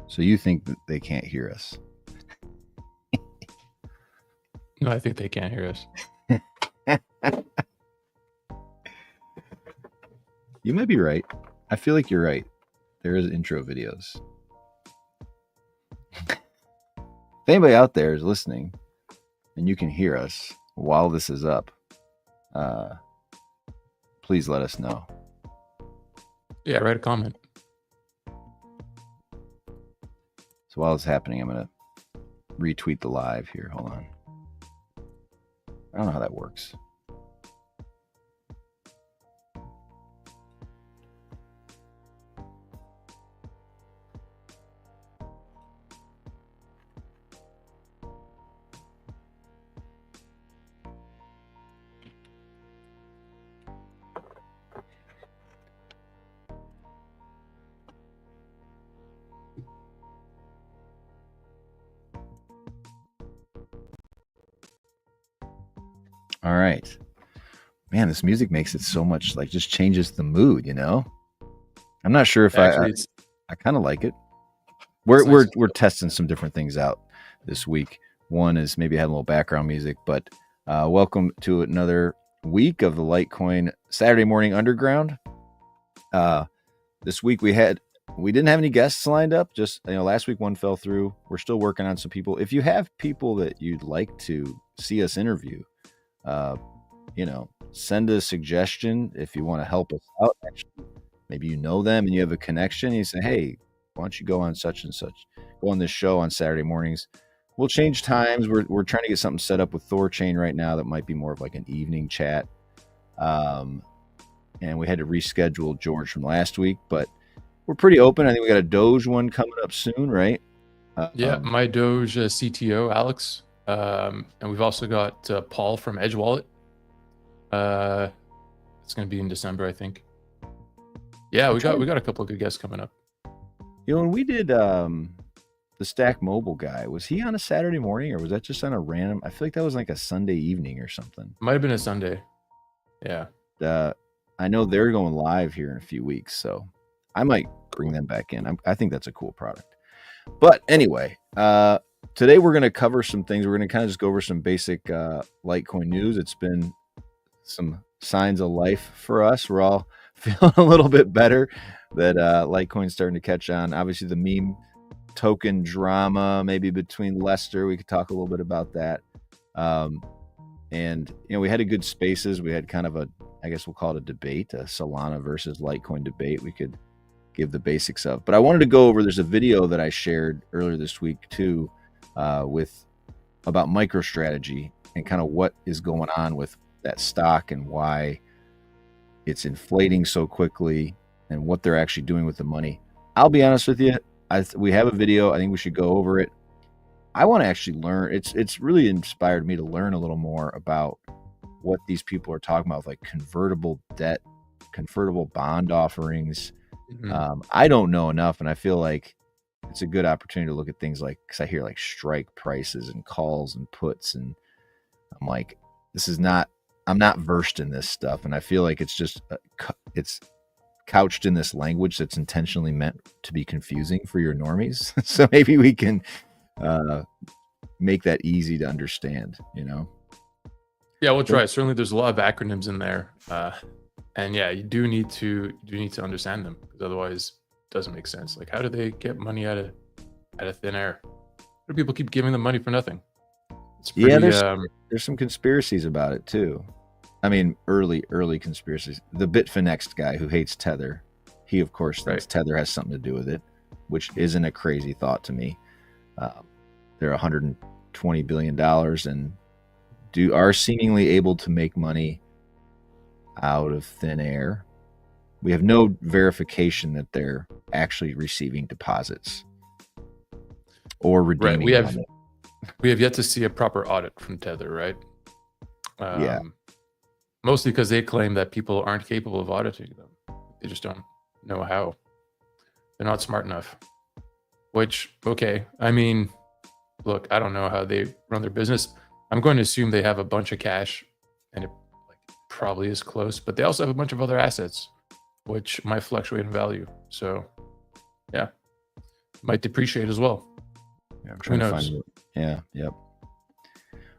So you think that they can't hear us? No, I think they can't hear us. You might be right. I feel like you're right. There is intro videos. If anybody out there is listening and you can hear us while this is up, please let us know. Yeah, write a comment. So while it's happening, I'm going to retweet the live here. Hold on. I don't know how that works. All right. Man, this music makes it so much like just changes the mood, you know? I'm not sure if Actually, I kind of like it. We're testing some different things out this week. One is maybe having a little background music, but welcome to another week of the Litecoin Saturday Morning Underground. This week we didn't have any guests lined up. Just last week one fell through. We're still working on some people. If you have people that you'd like to see us interview, send a suggestion if you want to help us out. Actually, maybe you know them and you have a connection. You say, hey, why don't you go on such and such? Go on this show on Saturday mornings. We'll change times. We're trying to get something set up with Thorchain right now that might be more of like an evening chat. And we had to reschedule George from last week, but we're pretty open. I think we got a Doge one coming up soon, right? Yeah, my Doge CTO, Alex. And we've also got Paul from Edge Wallet. It's going to be in December, I think. Yeah, we got a couple of good guests coming up. When we did the Stack Mobile guy, was he on a Saturday morning or was that just on a random? I feel like that was like a Sunday evening or something. Might have been a Sunday. Yeah. I know they're going live here in a few weeks, so I might bring them back in. I think that's a cool product. But anyway, today we're going to cover some things. We're going to kind of just go over some basic Litecoin news. It's been some signs of life for us. We're all feeling a little bit better that Litecoin's starting to catch on. Obviously, the meme token drama, maybe between Lester. We could talk a little bit about that. And, we had a good spaces. We had kind of I guess we'll call it a debate, a Solana versus Litecoin debate. We could give the basics of. But I wanted to go over, there's a video that I shared earlier this week too, about MicroStrategy and kind of what is going on with that stock and why it's inflating so quickly and what they're actually doing with the money. I'll be honest with you. We have a video. I think we should go over it. I want to actually learn. It's really inspired me to learn a little more about what these people are talking about, like convertible debt, convertible bond offerings. Mm-hmm. I don't know enough, and I feel like it's a good opportunity to look at things like, because I hear like strike prices and calls and puts, and I'm like, I'm not versed in this stuff, and I feel like it's just it's couched in this language that's intentionally meant to be confusing for your normies. So maybe we can make that easy to understand, Yeah, we'll try. Certainly there's a lot of acronyms in there, and yeah, you do need to understand them, because otherwise it doesn't make sense. Like, how do they get money out of thin air? Why do people keep giving them money for nothing? It's pretty, there's some conspiracies about it too. I mean, early conspiracies. The Bitfinex guy who hates Tether, he of course thinks Tether has something to do with it, which isn't a crazy thought to me. They're $120 billion and are seemingly able to make money out of thin air. We have no verification that they're actually receiving deposits or redeeming. Right. We have yet to see a proper audit from Tether, right? Yeah. Mostly because they claim that people aren't capable of auditing them. They just don't know how. They're not smart enough. Which, okay, I mean, look, I don't know how they run their business. I'm going to assume they have a bunch of cash, and it probably is close, but they also have a bunch of other assets, which might fluctuate in value. So, yeah. might depreciate as well. Yeah, I'm Who trying to knows? find it. Yeah, yep.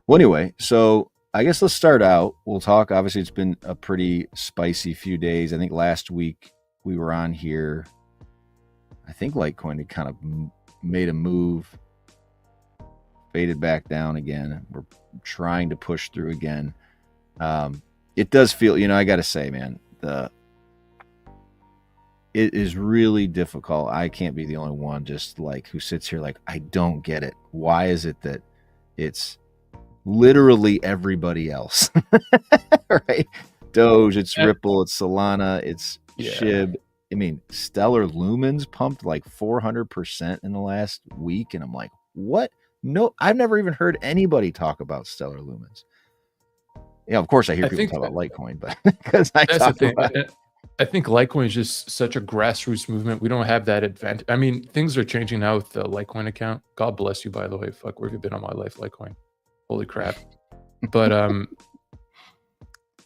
Well, anyway, so I guess let's start out. We'll talk. Obviously, it's been a pretty spicy few days. I think last week we were on here. I think Litecoin had kind of made a move, faded back down again. We're trying to push through again. It does feel, I got to say, man, it is really difficult. I can't be the only one just like who sits here like, I don't get it. Why is it that it's literally everybody else, right? Doge, it's Ripple, it's Solana, it's SHIB. I mean, Stellar Lumens pumped like 400% in the last week. And I'm like, what? No, I've never even heard anybody talk about Stellar Lumens. Yeah, of course I hear people talk about Litecoin, but because I talk about it. I think Litecoin is just such a grassroots movement. We don't have that advantage. I mean, things are changing now with the Litecoin account. God bless you, by the way. Fuck, where have you been all my life, Litecoin? Holy crap. But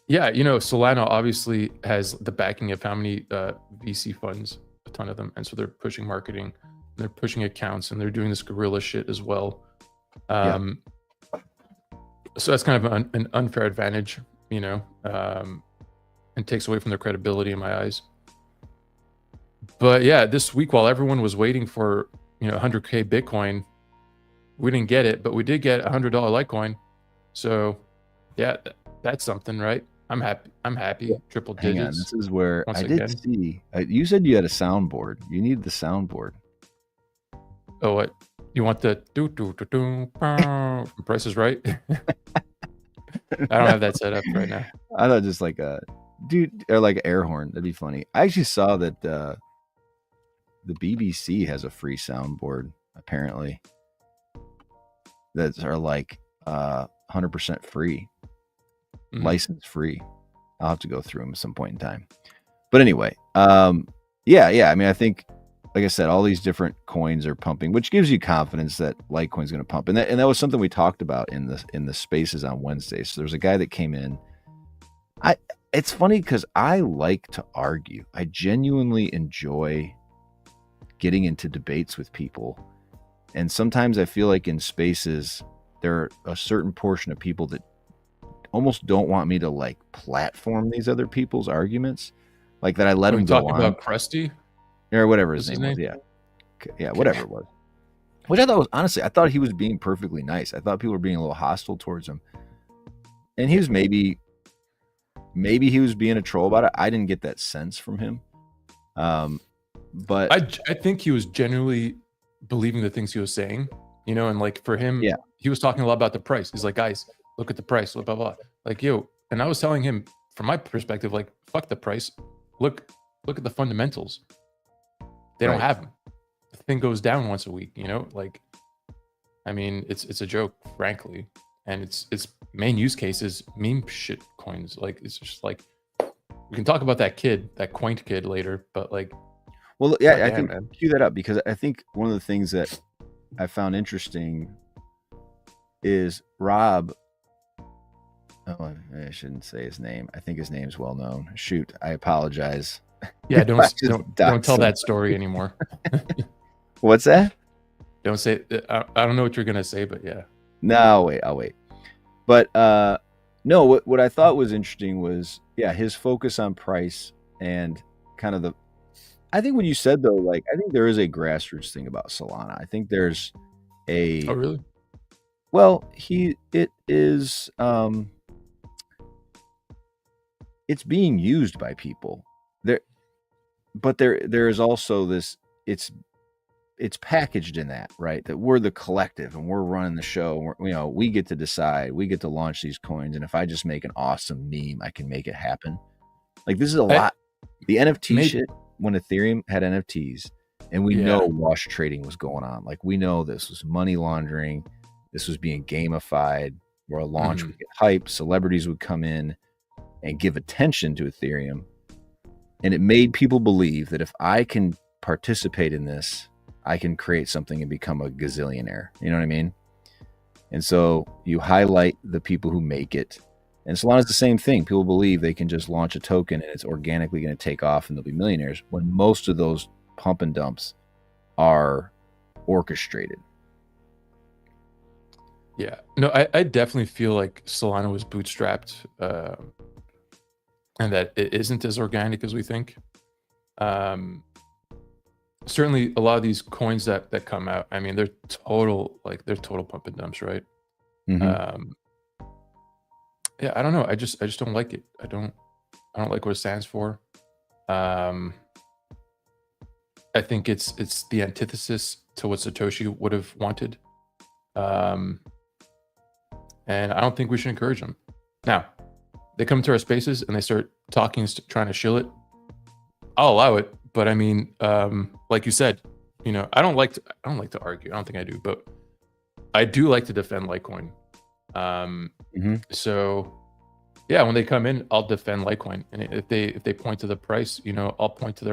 yeah, Solana obviously has the backing of how many VC funds, a ton of them. And so they're pushing marketing, they're pushing accounts, and they're doing this guerrilla shit as well. So that's kind of an unfair advantage, and takes away from their credibility in my eyes. But yeah, this week, while everyone was waiting for 100K Bitcoin, we didn't get it, but we did get $100 Litecoin. So yeah, that's something, right? I'm happy. Yeah. Triple digits. Hang on, this is where I did see. You said you had a soundboard. You need the soundboard. Oh, what? You want the Price is Right? I don't have that set up right now. I thought just like a dude or like an air horn. That'd be funny. I actually saw that the BBC has a free soundboard apparently that are like 100% free, license free. I'll have to go through them at some point in time. But anyway, yeah. I mean, I think, like I said, all these different coins are pumping, which gives you confidence that Litecoin's going to pump. And that was something we talked about in the spaces on Wednesday. So there's a guy that came in. It's funny because I like to argue. I genuinely enjoy getting into debates with people. And sometimes I feel like in spaces, there are a certain portion of people that almost don't want me to like platform these other people's arguments. Like that I let them go on. Talking about Krusty? Or whatever his name was. Yeah, whatever it was. Which I thought was, honestly, I thought he was being perfectly nice. I thought people were being a little hostile towards him. And he was maybe he was being a troll about it. I didn't get that sense from him. But I think he was genuinely believing the things he was saying, and like for him, he was talking a lot about the price. He's like, guys, look at the price, blah, blah, blah. Like, and I was telling him from my perspective, like, fuck the price. Look at the fundamentals. They don't have them. The thing goes down once a week, like, I mean, it's a joke, frankly. And its main use case is meme shit coins. Like, it's just like, we can talk about that quaint kid later, but like, well, yeah, I think cue that up because I think one of the things that I found interesting is Rob. Oh, I shouldn't say his name. I think his name's well known. Shoot, I apologize. Yeah, don't tell that story anymore. What's that? Don't say. I don't know what you're gonna say, but yeah. No, wait, I'll wait. But no, what I thought was interesting was his focus on price and kind of I think when you said though, like I think there is a grassroots thing about Solana. I think there's a. Oh really? Well, it is. It's being used by people there, but there is also this. It's packaged in that, right? That we're the collective and we're running the show. We get to decide. We get to launch these coins, and if I just make an awesome meme, I can make it happen. Like this is a lot. The NFT shit. When Ethereum had NFTs, and we know wash trading was going on. Like we know this was money laundering. This was being gamified. Where a launch would get hyped, celebrities would come in and give attention to Ethereum, and it made people believe that if I can participate in this, I can create something and become a gazillionaire. You know what I mean? And so you highlight the people who make it. And Solana's the same thing. People believe they can just launch a token and it's organically going to take off and they'll be millionaires, when most of those pump and dumps are orchestrated. Yeah. No, I definitely feel like Solana was bootstrapped, and that it isn't as organic as we think. Certainly a lot of these coins that come out, I mean, they're total pump and dumps, right? Mm-hmm. Um, yeah, I don't know. I just don't like it. I don't like what it stands for. Um, I think it's the antithesis to what Satoshi would have wanted. Um, and I don't think we should encourage them. Now, they come into our spaces and they start talking, trying to shill it. I'll allow it, but I mean, like you said, I don't like to argue. I don't think I do, but I do like to defend Litecoin. Mm-hmm. So yeah, when they come in, I'll defend Litecoin, and if they point to the price, I'll point to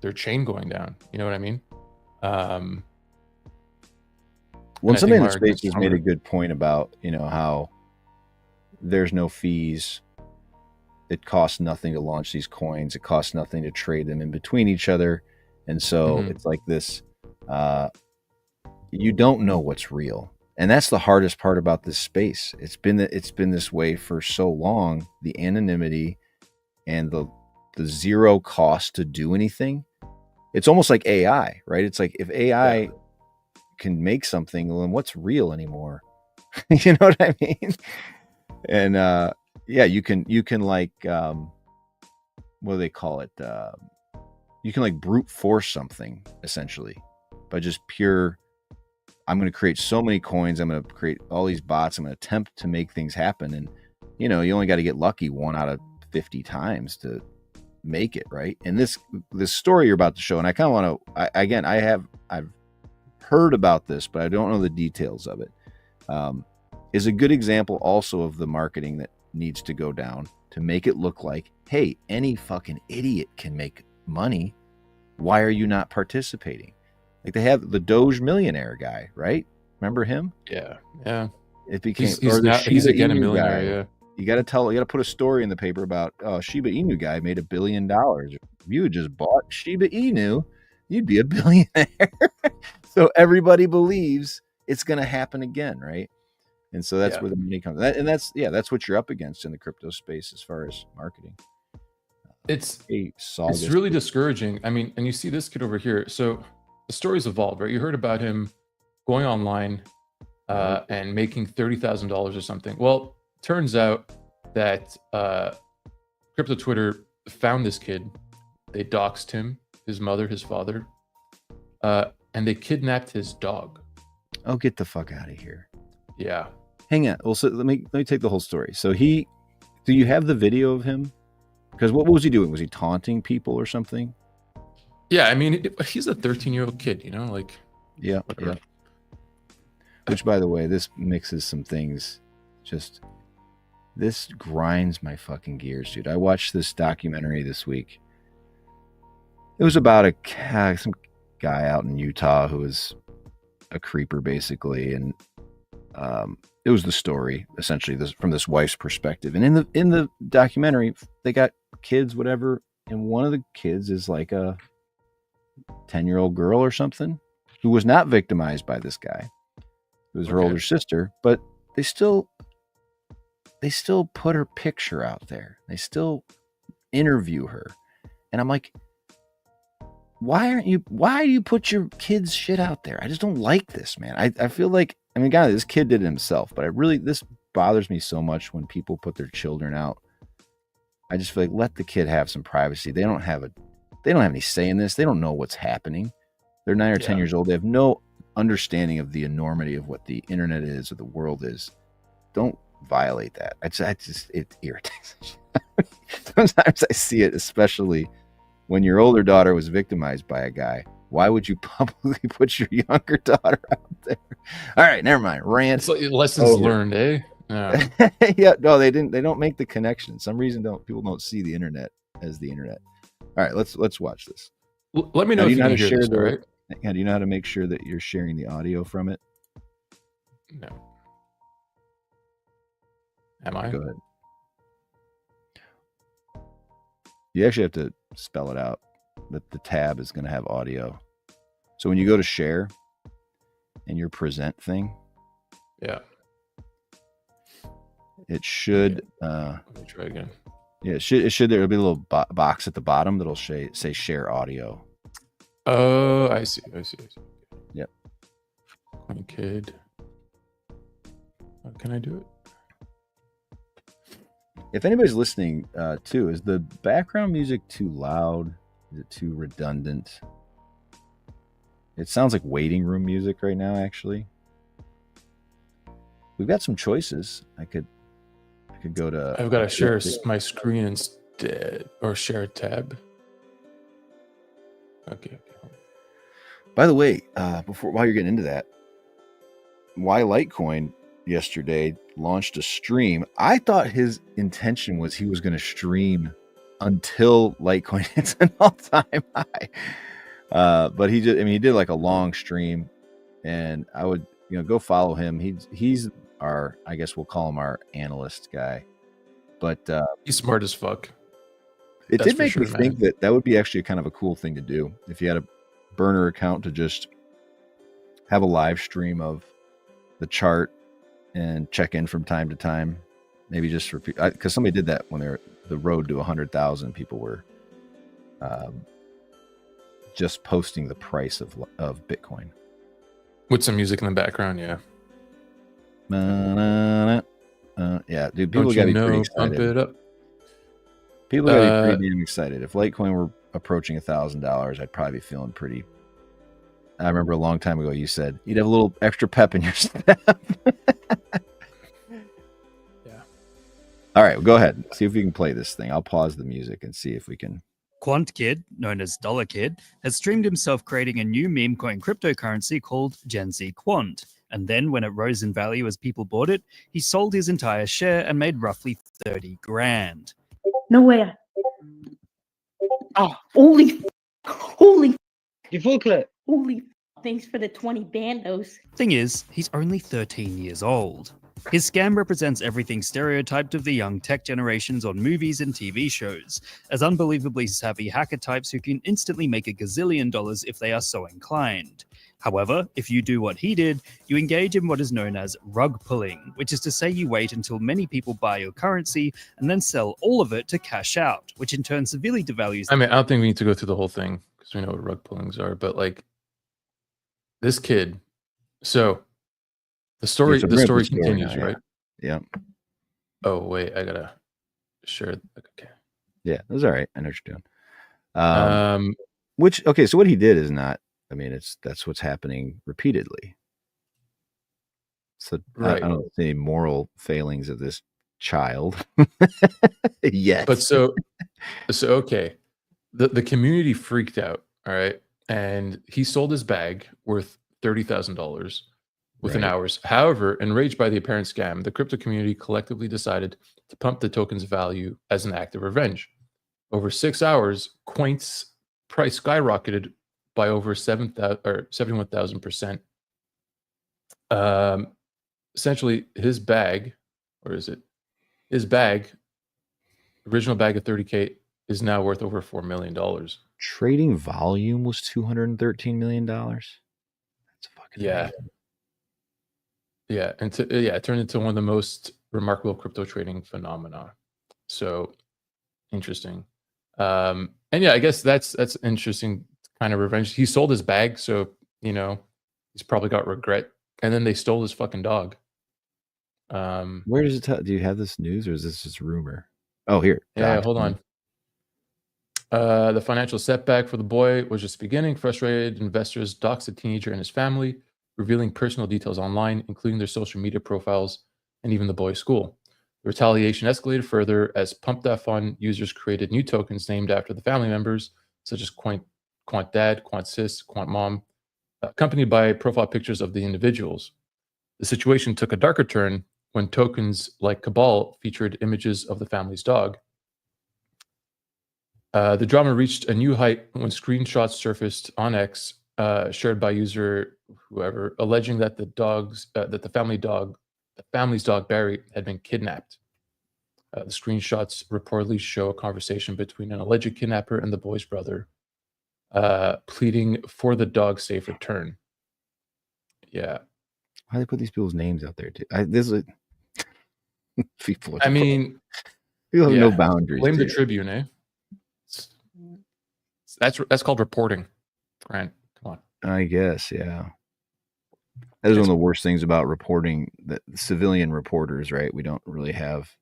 their chain going down. You know what I mean? When And I somebody think in my the space argument's has made stronger. a good point about, how there's no fees. It costs nothing to launch these coins. It costs nothing to trade them in between each other. And so Mhm. it's like this, you don't know what's real. And that's the hardest part about this space. It's been this way for so long, the anonymity and the zero cost to do anything. It's almost like AI, right? It's like if AI Yeah. can make something, well, then what's real anymore? You know what I mean? And yeah, you can like what do they call it? You can like brute force something essentially by just pure. I'm going to create so many coins. I'm going to create all these bots. I'm going to attempt to make things happen, and you only got to get lucky 1 out of 50 times to make it right. And this story you're about to show, and I kind of want to. I've heard about this, but I don't know the details of it. Is a good example also of the marketing that needs to go down to make it look like, hey, any fucking idiot can make money. Why are you not participating? Like they have the Doge millionaire guy, right? Remember him? Yeah. Yeah. It became, He's or the now he's Shiba again a Inu millionaire. guy. Yeah. You got to put a story in the paper about, oh, Shiba Inu guy made $1 billion. If you had just bought Shiba Inu, you'd be a billionaire. So everybody believes it's going to happen again, right? And so that's Yeah. where the money comes. That's what you're up against in the crypto space as far as marketing. It's Hey, it's Saugus. really discouraging. I mean, and you see this kid over here. So the story's evolved, right? You heard about him going online Right. and making $30,000 or something. Well, turns out that crypto Twitter found this kid. They doxed him, his mother, his father, and they kidnapped his dog. Oh, get the fuck out of here. Yeah. Hang on. Well, so let me take the whole story. So do you have the video of him? Because what was he doing? Was he taunting people or something? Yeah, I mean, he's a 13-year-old kid, like, Yeah. whatever. Yeah. Which, by the way, this mixes some things. This grinds my fucking gears, dude. I watched this documentary this week. It was about some guy out in Utah who was a creeper, basically, and it was the story essentially from this wife's perspective. And in the documentary, they got kids, whatever, and one of the kids is like a 10-year-old girl or something who was not victimized by this guy. It was her older sister, but they still put her picture out there. They still interview her. And I'm like, why do you put your kid's shit out there? I just don't like this, man. I feel like, I mean, God, this kid did it himself, but this bothers me so much when people put their children out. I just feel like let the kid have some privacy. They don't have any say in this. They don't know what's happening. They're 9 or 10 years old. They have no understanding of the enormity of what the internet is or the world is. Don't violate that. It irritates me. Sometimes I see it, especially when your older daughter was victimized by a guy. Why would you publicly put your younger daughter out there? All right, never mind. Rant. It's like lessons learned, eh? Yeah. Yeah, no, they didn't. They don't make the connection. Some reason people don't see the internet as the internet. All right, let's watch this. Let me know if you can hear this, all right? Do you know how to make sure that you're sharing the audio from it? No. Am I? Go ahead. You actually have to spell it out. The tab is going to have audio. So when you go to share and your present thing, Yeah. it should. Let me try again. Yeah, it should. There'll be a little box at the bottom that'll say share audio. Oh, I see. Yep. Coin Kid. How can I do it? If anybody's listening, too, is the background music too loud? Is it too redundant? It sounds like waiting room music right now. Actually, we've got some choices. I could go to. I've got to share my screen instead, or share a tab. Okay. By the way, while you're getting into that, why Litecoin yesterday launched a stream. I thought his intention was he was going to stream until Litecoin hits an all-time high. But he did like a long stream, and I would, go follow him. He's our, I guess we'll call him our analyst guy. But he's smart as fuck. It did make me think that would be actually kind of a cool thing to do if you had a burner account, to just have a live stream of the chart and check in from time to time. Maybe just repeat, because somebody did that when they're the road to 100,000. People were just posting the price of Bitcoin with some music in the background. Yeah. Yeah, dude. People got to be pretty excited. Pump it up. People got to be pretty damn excited. If Litecoin were approaching $1,000, I'd probably be feeling pretty. I remember a long time ago you said you'd have a little extra pep in your step. Yeah. All right, well, go ahead. See if we can play this thing. I'll pause the music and see if we can. Quant Kid, known as Dollar Kid, has streamed himself creating a new meme coin cryptocurrency called Gen Z Quant. And then when it rose in value as people bought it, he sold his entire share and made roughly 30 grand. No way. Oh, holy. You full clip. Holy. Thanks for the 20 bandos. Thing is, he's only 13 years old. His scam represents everything stereotyped of the young tech generations on movies and TV shows, as unbelievably savvy hacker types who can instantly make $1 gazillion if they are so inclined. However, if you do what he did, you engage in what is known as rug pulling, which is to say you wait until many people buy your currency and then sell all of it to cash out, which in turn severely devalues. I mean, I don't think we need to go through the whole thing because we know what rug pullings are, but like this kid. So the story continues, right? Yeah. Oh wait, I gotta share. Okay. Yeah, that's all right. I know what you're doing. So what he did is not. I mean, that's what's happening repeatedly. So right. I don't see any moral failings of this child yet. But so okay, the community freaked out. All right, and he sold his bag worth $30,000 within hours. However, enraged by the apparent scam, the crypto community collectively decided to pump the token's value as an act of revenge. Over 6 hours, Coin's price skyrocketed by over 71,000%. Essentially, his bag, original bag of 30K, is now worth over $4 million. Trading volume was $213 million. That's fucking amazing. Yeah, and it turned into one of the most remarkable crypto trading phenomena. So interesting. And yeah, I guess that's interesting kind of revenge. He sold his bag, so he's probably got regret. And then they stole his fucking dog. Where does it tell? Do you have this news, or is this just rumor? Oh, here. Yeah, hold on. The financial setback for the boy was just beginning. Frustrated investors doxed the teenager and his family, revealing personal details online, including their social media profiles and even the boy's school. The retaliation escalated further as Pump.fun users created new tokens named after the family members, such as Quant Dad, Quant Sis, Quant Mom, accompanied by profile pictures of the individuals. The situation took a darker turn when tokens like Cabal featured images of the family's dog. The drama reached a new height when screenshots surfaced on X, shared by user whoever, alleging that the family's dog Barry had been kidnapped. The screenshots reportedly show a conversation between an alleged kidnapper and the boy's brother. pleading for the dog's safe return. Yeah. Why do they put these people's names out there too? This is people. I mean, people have no yeah. boundaries. Blame the dude. Tribune, eh? That's called reporting. Grant, come on. I guess, yeah. That is one of the worst things about reporting, that civilian reporters, right? We don't really have.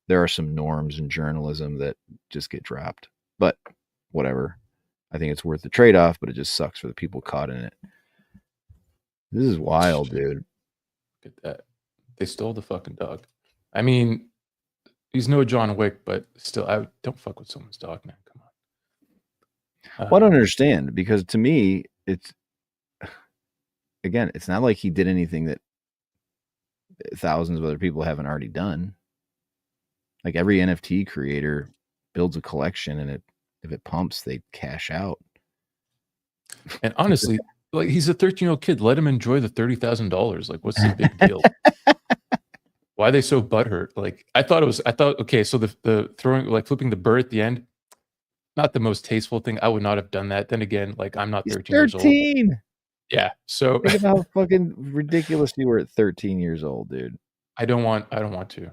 There are some norms in journalism that just get dropped, but whatever. I think it's worth the trade-off, but it just sucks for the people caught in it. This is wild, dude. Look at that. They stole the fucking dog. I mean, he's no John Wick, but still, I don't fuck with someone's dog, man. Come on. Well, I don't understand, because to me, it's again, it's not like he did anything that thousands of other people haven't already done. Like every NFT creator builds a collection, and if it pumps, they cash out. And honestly, like he's a 13-year-old kid. Let him enjoy the $30,000. Like, what's the big deal? Why are they so butthurt? Like, I thought okay, so the throwing, like flipping the bird at the end, not the most tasteful thing. I would not have done that. Then again, like I'm not 13 years old. Yeah. So think of how fucking ridiculous you were at 13 years old, dude. I don't want to.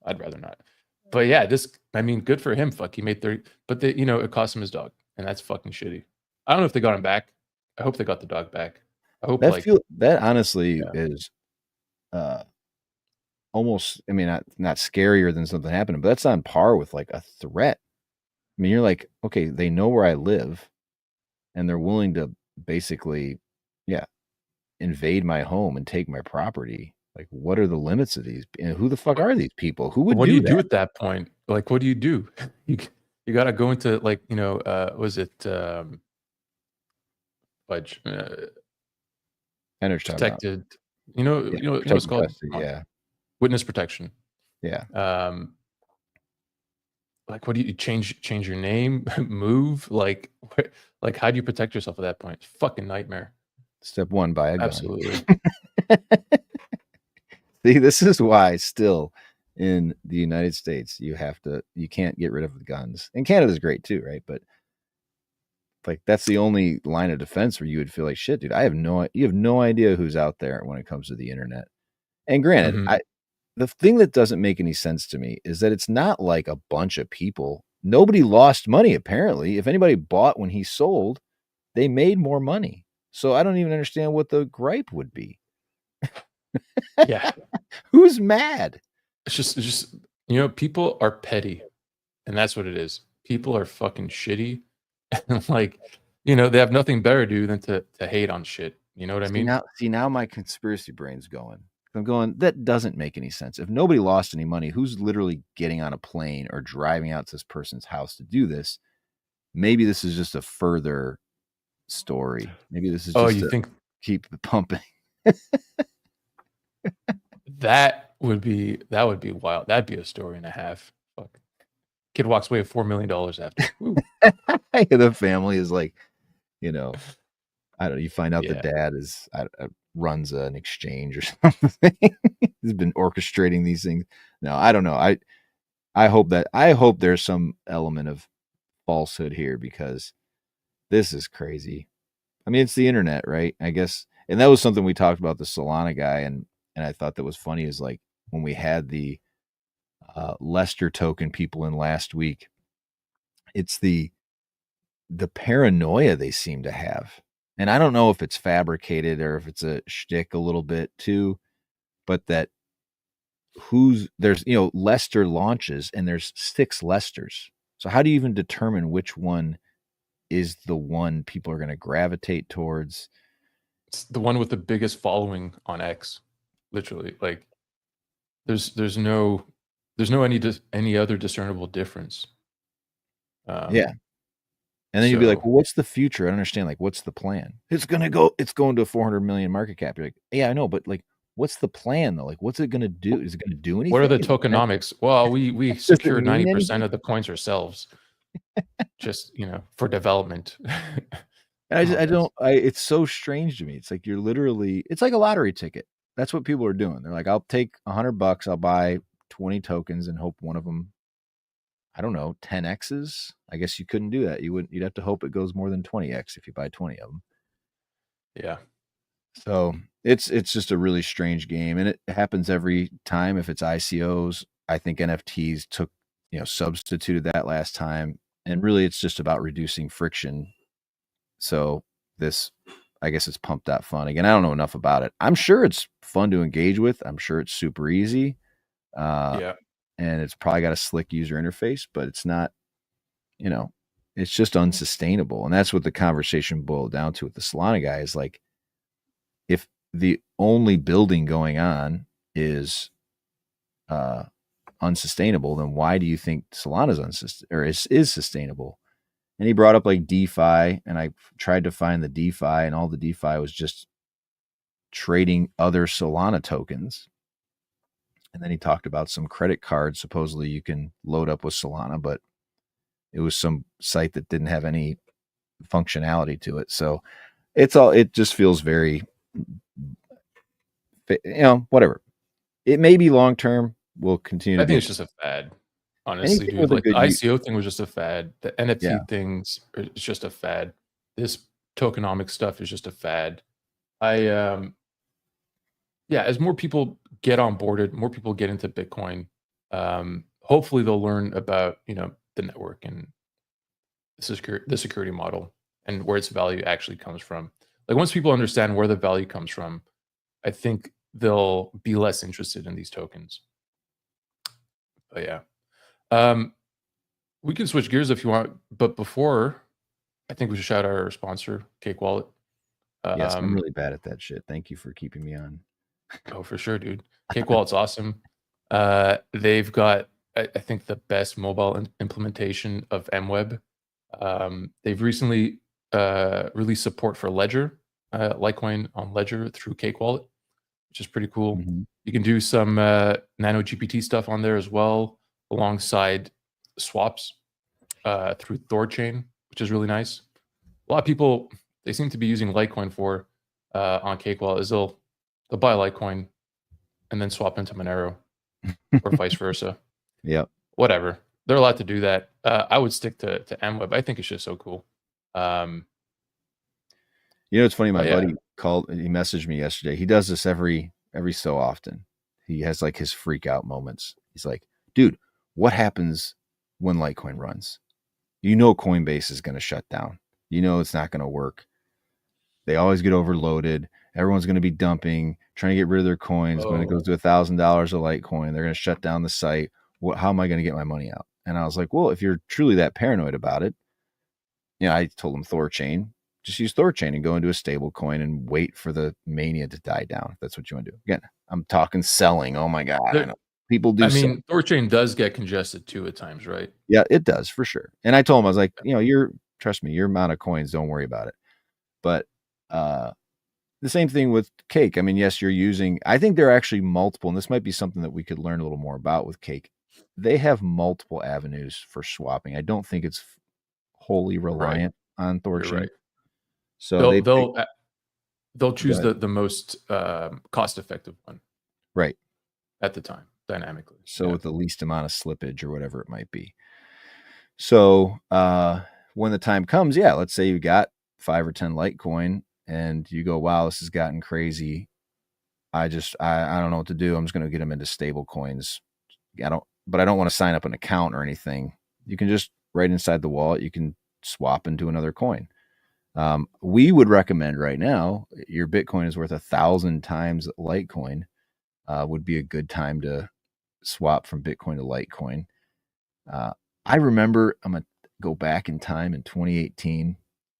I'd rather not. But yeah, I mean, good for him. Fuck, he made 30, but it cost him his dog, and that's fucking shitty. I don't know if they got him back. I hope they got the dog back. I hope that honestly is almost, I mean, not scarier than something happening, but that's on par with like a threat. I mean, you're like, okay, they know where I live, and they're willing to basically, invade my home and take my property. Like, what are the limits of these? And who the fuck are these people? Who would what do you that? do at that point? Like, what do you do? You got to go into like, was it fudge? Protected. What's called? Yeah. Witness protection. Yeah. Like, what do you change your name, move? Like how do you protect yourself at that point? Fucking nightmare. Step one, buy a gun. Absolutely. See, this is why still in the United States, you can't get rid of the guns. And Canada's great too, right? But like, that's the only line of defense where you would feel like, shit, dude, you have no idea who's out there when it comes to the internet. And granted, the thing that doesn't make any sense to me is that it's not like a bunch of people. Nobody lost money, apparently. If anybody bought when he sold, they made more money. So I don't even understand what the gripe would be. Yeah. Who's mad? It's just people are petty, and that's what it is. People are fucking shitty, and like, they have nothing better to do than to hate on shit. You know what I mean? Now my conspiracy brain's going. I'm going, that doesn't make any sense. If nobody lost any money, who's literally getting on a plane or driving out to this person's house to do this? Maybe this is just a further story. Maybe this is just think keep the pumping. That would be wild. That'd be a story and a half. Fuck. Kid walks away with $4 million after. The family is like, I don't know. You find out the dad is runs an exchange or something. He's been orchestrating these things. No, I don't know. I hope there's some element of falsehood here, because this is crazy. I mean, it's the internet, right? I guess, and that was something we talked about, the Solana guy, and I thought that was funny, is like when we had the Lester token people in last week, it's the paranoia they seem to have. And I don't know if it's fabricated or if it's a shtick a little bit too, but that there's Lester launches and there's 6 Lesters. So how do you even determine which one is the one people are going to gravitate towards? It's the one with the biggest following on X, literally. Like, there's no any other discernible difference. Yeah. And then you'd be like, well, what's the future? I don't understand. Like, what's the plan? It's going to a 400 million market cap. You're like, yeah, I know. But like, what's the plan though? Like, what's it going to do? Is it going to do anything? What are the tokenomics? Well, we secure 90% of the coins ourselves, just, for development. And it's so strange to me. It's like, it's like a lottery ticket. That's what people are doing. They're like, I'll take $100. I'll buy 20 tokens and hope one of them I don't know, 10x's. I guess you couldn't do that. You'd have to hope it goes more than 20x if you buy 20 of them. Yeah. So it's just a really strange game, and it happens every time. If it's ICOs, I think NFTs substituted that last time, and really it's just about reducing friction. So this, I guess it's pump.fun. Again, I don't know enough about it. I'm sure it's fun to engage with. I'm sure it's super easy. Yeah. And it's probably got a slick user interface, but it's not, it's just unsustainable. And that's what the conversation boiled down to with the Solana guy is like, if the only building going on is unsustainable, then why do you think Solana's is sustainable? And he brought up like DeFi, and I tried to find the DeFi, and all the DeFi was just trading other Solana tokens. And then he talked about some credit cards supposedly you can load up with Solana, but it was some site that didn't have any functionality to it. So it just feels very, whatever. It may be long term. We'll continue to I think it's just a fad. Honestly, Anything dude. with a Like the good use- ICO thing was just a fad. The NFT Yeah. things it's just a fad. This tokenomic stuff is just a fad. Yeah, as more people get onboarded, more people get into Bitcoin, hopefully they'll learn about, the network and the security model and where its value actually comes from. Like once people understand where the value comes from, I think they'll be less interested in these tokens. But yeah. We can switch gears if you want, but before, I think we should shout out our sponsor, Cake Wallet. Yes, I'm really bad at that shit. Thank you for keeping me on. Oh, for sure, dude. Cake Wallet's awesome. They've got, I think, the best mobile implementation of MWeb. They've recently released support for Ledger, Litecoin on Ledger through Cake Wallet, which is pretty cool. Mhm. You can do some Nano GPT stuff on there as well, alongside swaps through Thorchain, which is really nice. A lot of people, they seem to be using Litecoin for on Cake Wallet is they'll buy Litecoin and then swap into Monero or vice versa. Yep. Whatever. They're allowed to do that. I would stick to MWeb. I think it's just so cool. It's funny. My But yeah. buddy he messaged me yesterday. He does this every so often. He has like his freak out moments. He's like, dude, what happens when Litecoin runs? Coinbase is going to shut down. It's not going to work. They always get overloaded. Everyone's going to be dumping, trying to get rid of their coins. When it goes to $1,000 a Litecoin, they're going to shut down the site. How am I going to get my money out? And I was like, well, if you're truly that paranoid about it, I told him Thorchain. Just use Thorchain and go into a stable coin and wait for the mania to die down. If that's what you want to do. Again, I'm talking selling. Oh my God. I know. People do. I mean, Thorchain does get congested too at times, right? Yeah, it does for sure. And I told him, I was like, trust me, your amount of coins, don't worry about it. But the same thing with Cake. I mean, yes, I think there are actually multiple, and this might be something that we could learn a little more about with Cake. They have multiple avenues for swapping. I don't think it's wholly reliant on Thorchain. Right. So they'll choose the most cost-effective one. Right. At the time, dynamically. So with the least amount of slippage or whatever it might be. So when the time comes, let's say you got 5 or 10 Litecoin and you go, wow, this has gotten crazy. I don't know what to do. I'm just going to get them into stable coins. But I don't want to sign up an account or anything. You can just right inside the wallet, you can swap into another coin. We would recommend right now, your Bitcoin is worth 1,000 times Litecoin, would be a good time to swap from Bitcoin to Litecoin. I remember, I'm going to go back in time in 2018.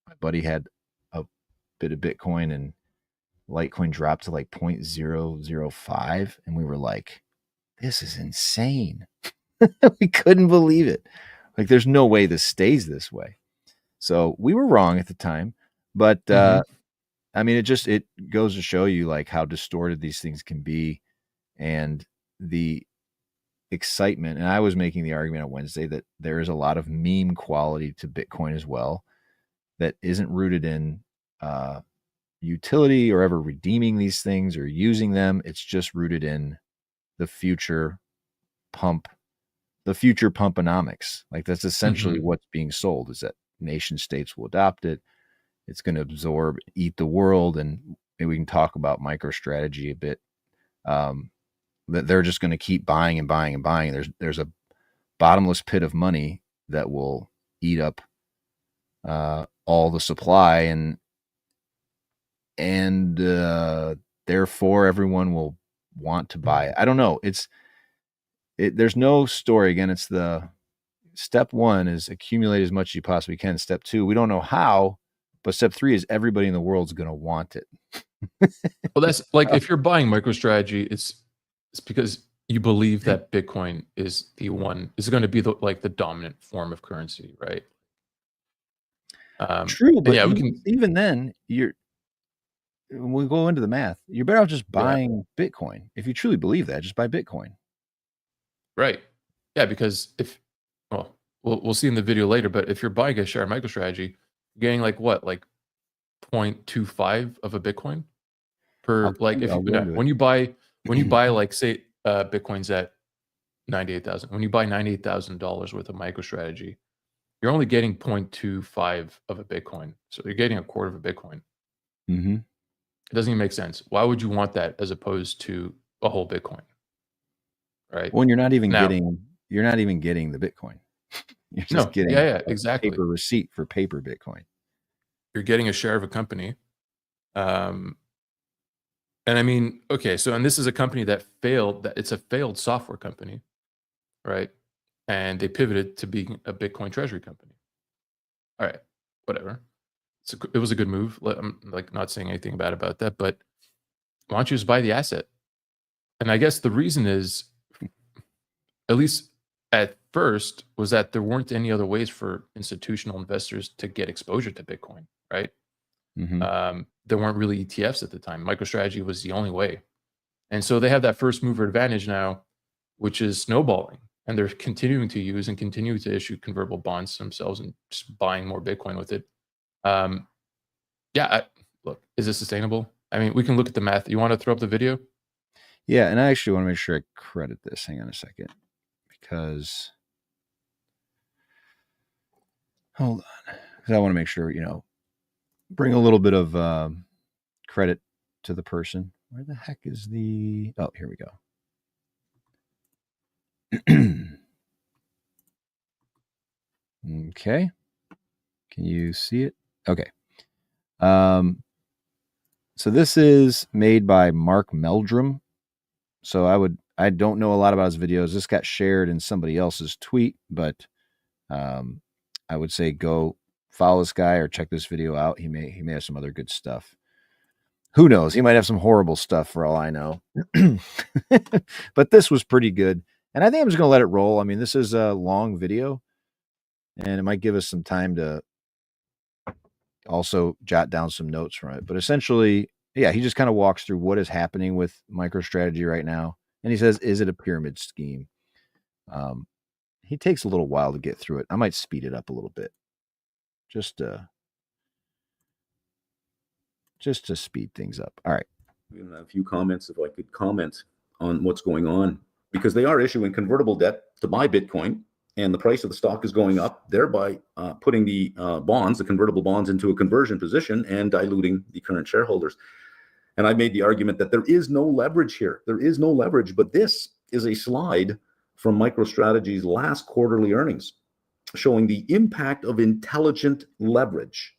My buddy had a bit of Bitcoin and Litecoin dropped to like 0.005. And we were like, this is insane. We couldn't believe it. Like, there's no way this stays this way. So we were wrong at the time. But I mean, it goes to show you like how distorted these things can be and the excitement. And I was making the argument on Wednesday that there is a lot of meme quality to Bitcoin as well that isn't rooted in utility or ever redeeming these things or using them. It's just rooted in the future pump, the future pumponomics. Like that's essentially what's being sold, is that nation states will adopt it. It's going to absorb, eat the world. And maybe we can talk about MicroStrategy a bit. That they're just going to keep buying and buying and buying. There's a bottomless pit of money that will eat up all the supply, and therefore everyone will want to buy it. I don't know. There's no story. Again, it's the step one is accumulate as much as you possibly can. Step two, we don't know how, but step three is everybody in the world's going to want it. Well, that's like if you're buying MicroStrategy, it's because you believe that Bitcoin is going to be the dominant form of currency, right? True, but yeah, even then, when we go into the math, you're better off just buying Bitcoin. If you truly believe that, just buy Bitcoin. Right. Yeah, because we'll see in the video later, but if you're buying a share of MicroStrategy, you're getting like 0.25 of a Bitcoin per when you buy like say Bitcoin's at 98,000. When you buy $98,000 worth of MicroStrategy, you're only getting 0.25 of a Bitcoin. So you're getting a quarter of a Bitcoin. Mm-hmm. It doesn't even make sense. Why would you want that as opposed to a whole Bitcoin? Right. When you're not even getting the Bitcoin. You're just getting exactly. paper receipt for paper Bitcoin. You're getting a share of a company. And I mean, okay, so and this is a company that failed, it's a failed software company, right? And they pivoted to being a Bitcoin treasury company. All right, whatever. It was a good move. I'm like not saying anything bad about that, but why don't you just buy the asset? And I guess the reason is, at least at first, was that there weren't any other ways for institutional investors to get exposure to Bitcoin, right? Mm-hmm. There weren't really ETFs at the time. MicroStrategy was the only way. And so they have that first mover advantage now, which is snowballing. And they're continuing to use and continue to issue convertible bonds themselves and just buying more Bitcoin with it. Look, is this sustainable? I mean, we can look at the math. You want to throw up the video? Yeah, and I actually want to make sure I credit this. Hang on a second. Because hold on. Because I want to make sure, bring a little bit of credit to the person. Where the heck is the... Oh, here we go. Okay. Can you see it? Okay. So this is made by Mark Meldrum. So I don't know a lot about his videos. This got shared in somebody else's tweet, but I would say go follow this guy or check this video out. He may have some other good stuff. Who knows? He might have some horrible stuff for all I know. But this was pretty good. And I think I'm just going to let it roll. I mean, this is a long video, and it might give us some time to also jot down some notes from it. But essentially, yeah, he just kind of walks through what is happening with MicroStrategy right now. And he says, is it a pyramid scheme? He takes a little while to get through it. I might speed it up a little bit. Just to speed things up. All right. A few comments, if I could comment on what's going on, because they are issuing convertible debt to buy Bitcoin, and the price of the stock is going up, thereby putting the convertible bonds into a conversion position and diluting the current shareholders. And I made the argument that there is no leverage here. There is no leverage, but this is a slide from MicroStrategy's last quarterly earnings showing the impact of intelligent leverage.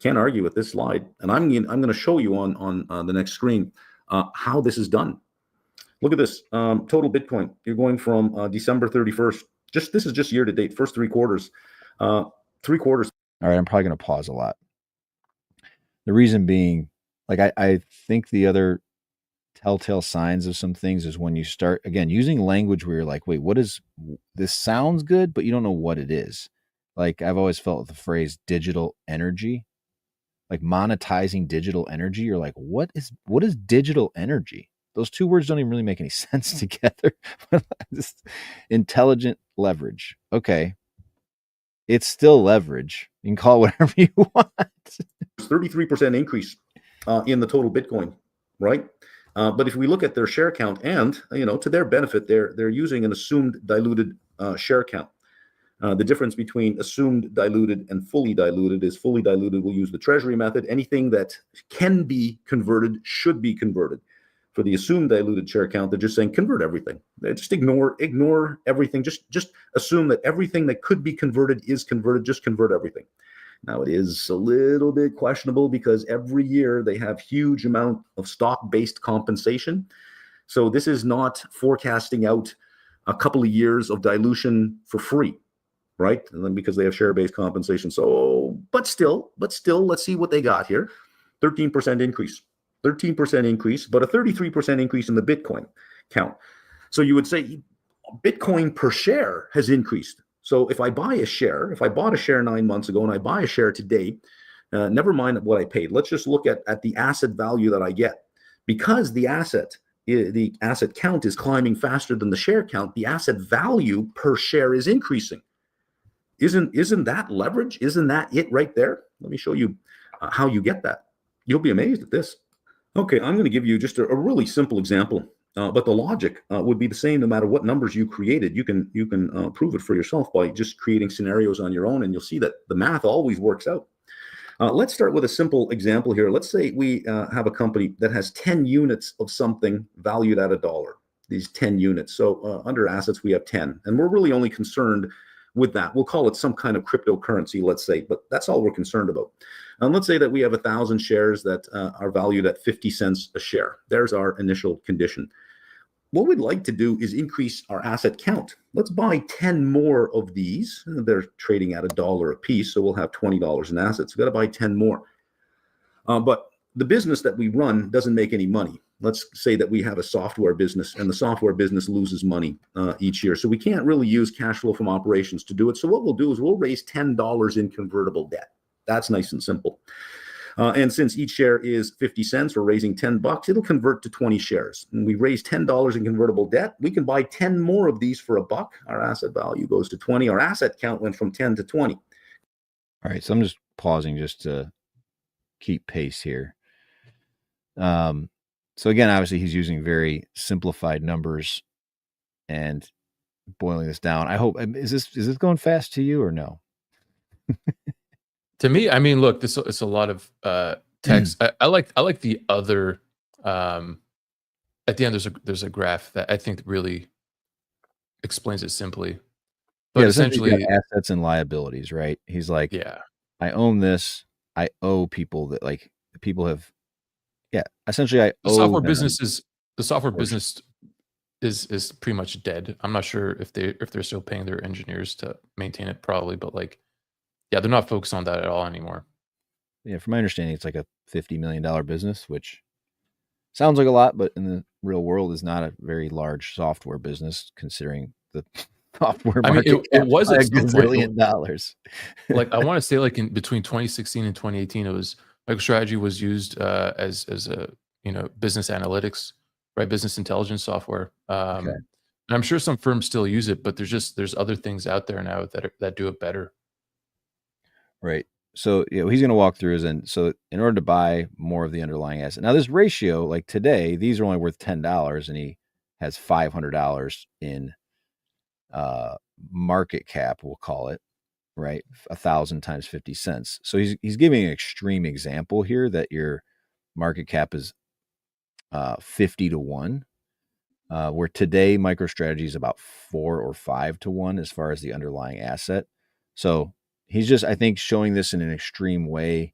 Can't argue with this slide. And I'm going to show you on the next screen how this is done. Look at this total Bitcoin. You're going from December 31st. This is just year to date, first 3 quarters. 3 quarters. All right, I'm probably going to pause a lot. The reason being, like I think the other telltale signs of some things is when you start, again, using language where you're like, wait, what is this? Sounds good, but you don't know what it is. Like I've always felt the phrase digital energy, like monetizing digital energy. You're like, what is digital energy? Those two words don't even really make any sense together. Just intelligent leverage. Okay. It's still leverage. You can call it whatever you want. 33% increase in the total Bitcoin, right? But if we look at their share count, and to their benefit, they're using an assumed diluted share count. The difference between assumed diluted and fully diluted is fully diluted will use the treasury method. Anything that can be converted should be converted. For the assumed diluted share count, they're just saying convert everything. They just ignore everything. Just assume that everything that could be converted is converted. Just convert everything. Now, it is a little bit questionable because every year they have huge amount of stock-based compensation. So this is not forecasting out a couple of years of dilution for free, right? And then because they have share-based compensation. So, but still, let's see what they got here. 13% increase, but a 33% increase in the Bitcoin count. So you would say Bitcoin per share has increased. So if I bought a share 9 months ago and I buy a share today, never mind what I paid. Let's just look at the asset value that I get. Because the asset count is climbing faster than the share count, the asset value per share is increasing. Isn't that leverage? Isn't that it right there? Let me show you how you get that. You'll be amazed at this. Okay, I'm going to give you just a really simple example. But the logic would be the same no matter what numbers you created. You can prove it for yourself by just creating scenarios on your own, and you'll see that the math always works out. Let's start with a simple example here. Let's say we have a company that has 10 units of something valued at $1. These 10 units. So under assets, we have 10. And we're really only concerned with that. We'll call it some kind of cryptocurrency, let's say, but that's all we're concerned about. And let's say that we have 1,000 shares that are valued at 50 cents a share. There's our initial condition. What we'd like to do is increase our asset count. Let's buy 10 more of these. They're trading at $1 a piece, so we'll have $20 in assets. We've got to buy 10 more. But the business that we run doesn't make any money. Let's say that we have a software business and the software business loses money each year. So we can't really use cash flow from operations to do it. So what we'll do is we'll raise $10 in convertible debt. That's nice and simple. And since each share is 50 cents, we're raising $10, it'll convert to 20 shares. And we raise $10 in convertible debt. We can buy 10 more of these for $1. Our asset value goes to 20. Our asset count went from 10 to 20. All right. So I'm just pausing just to keep pace here. So again, obviously he's using very simplified numbers and boiling this down. I hope, is this going fast to you or no? To me, I mean, look, it's a lot of text. I like the other. At the end, there's a graph that I think really explains it simply. But essentially, assets and liabilities, right? He's like, yeah, I own this. I owe people that people have. Yeah, essentially, I owe. The software business is pretty much dead. I'm not sure if they're still paying their engineers to maintain it, probably, but yeah, they're not focused on that at all anymore. Yeah, from my understanding, it's like a $50 million business, which sounds like a lot, but in the real world is not a very large software business, considering the software market. I mean, it was a gazillion dollars. I want to say, in between 2016 and 2018, it was MicroStrategy was used as a business analytics, right? Business intelligence software. Okay. And I'm sure some firms still use it, but there's other things out there now that do it better. Right. So he's going to walk through so in order to buy more of the underlying asset. Now this ratio, like today, these are only worth $10 and he has $500 in market cap, we'll call it, right? 1,000 times 50 cents. So he's giving an extreme example here that your market cap is 50 to 1, where today MicroStrategy is about 4 or 5 to 1 as far as the underlying asset. So he's just, I think, showing this in an extreme way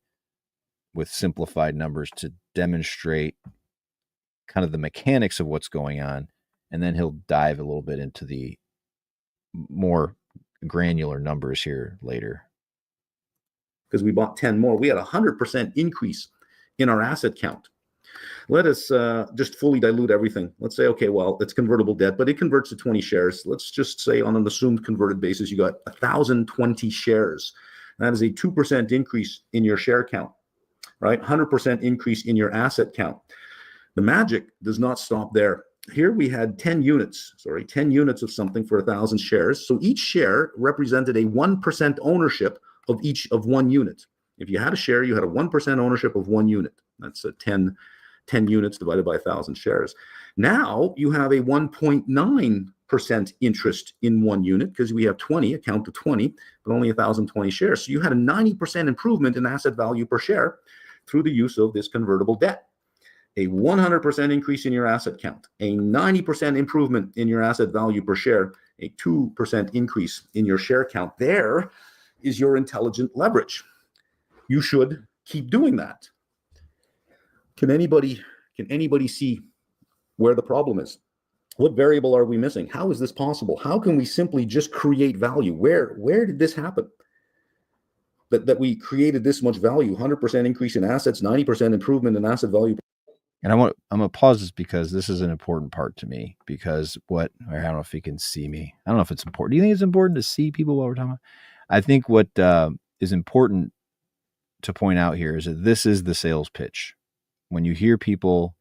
with simplified numbers to demonstrate kind of the mechanics of what's going on. And then he'll dive a little bit into the more granular numbers here later. Because we bought 10 more. We had 100% increase in our asset count. Let us just fully dilute everything. Let's say, okay, well, it's convertible debt, but it converts to 20 shares. Let's just say on an assumed converted basis, you got 1,020 shares. That is a 2% increase in your share count, right? 100% increase in your asset count. The magic does not stop there. Here we had 10 units of something for 1,000 shares. So each share represented a 1% ownership of each of one unit. If you had a share, you had a 1% ownership of one unit. That's a 10 10 units divided by 1,000 shares. Now you have a 1.9% interest in 1 unit because we have 20, a count of 20, but only 1,020 shares. So you had a 90% improvement in asset value per share through the use of this convertible debt. A 100% increase in your asset count, a 90% improvement in your asset value per share, a 2% increase in your share count. There is your intelligent leverage. You should keep doing that. Can anybody see where the problem is? What variable are we missing? How is this possible? How can we simply just create value? Where did this happen? That we created this much value, 100% increase in assets, 90% improvement in asset value. And I'm gonna pause this because this is an important part to me. Because I don't know if you can see me. I don't know if it's important. Do you think it's important to see people while we're talking about? I think what is important to point out here is that this is the sales pitch. When you hear people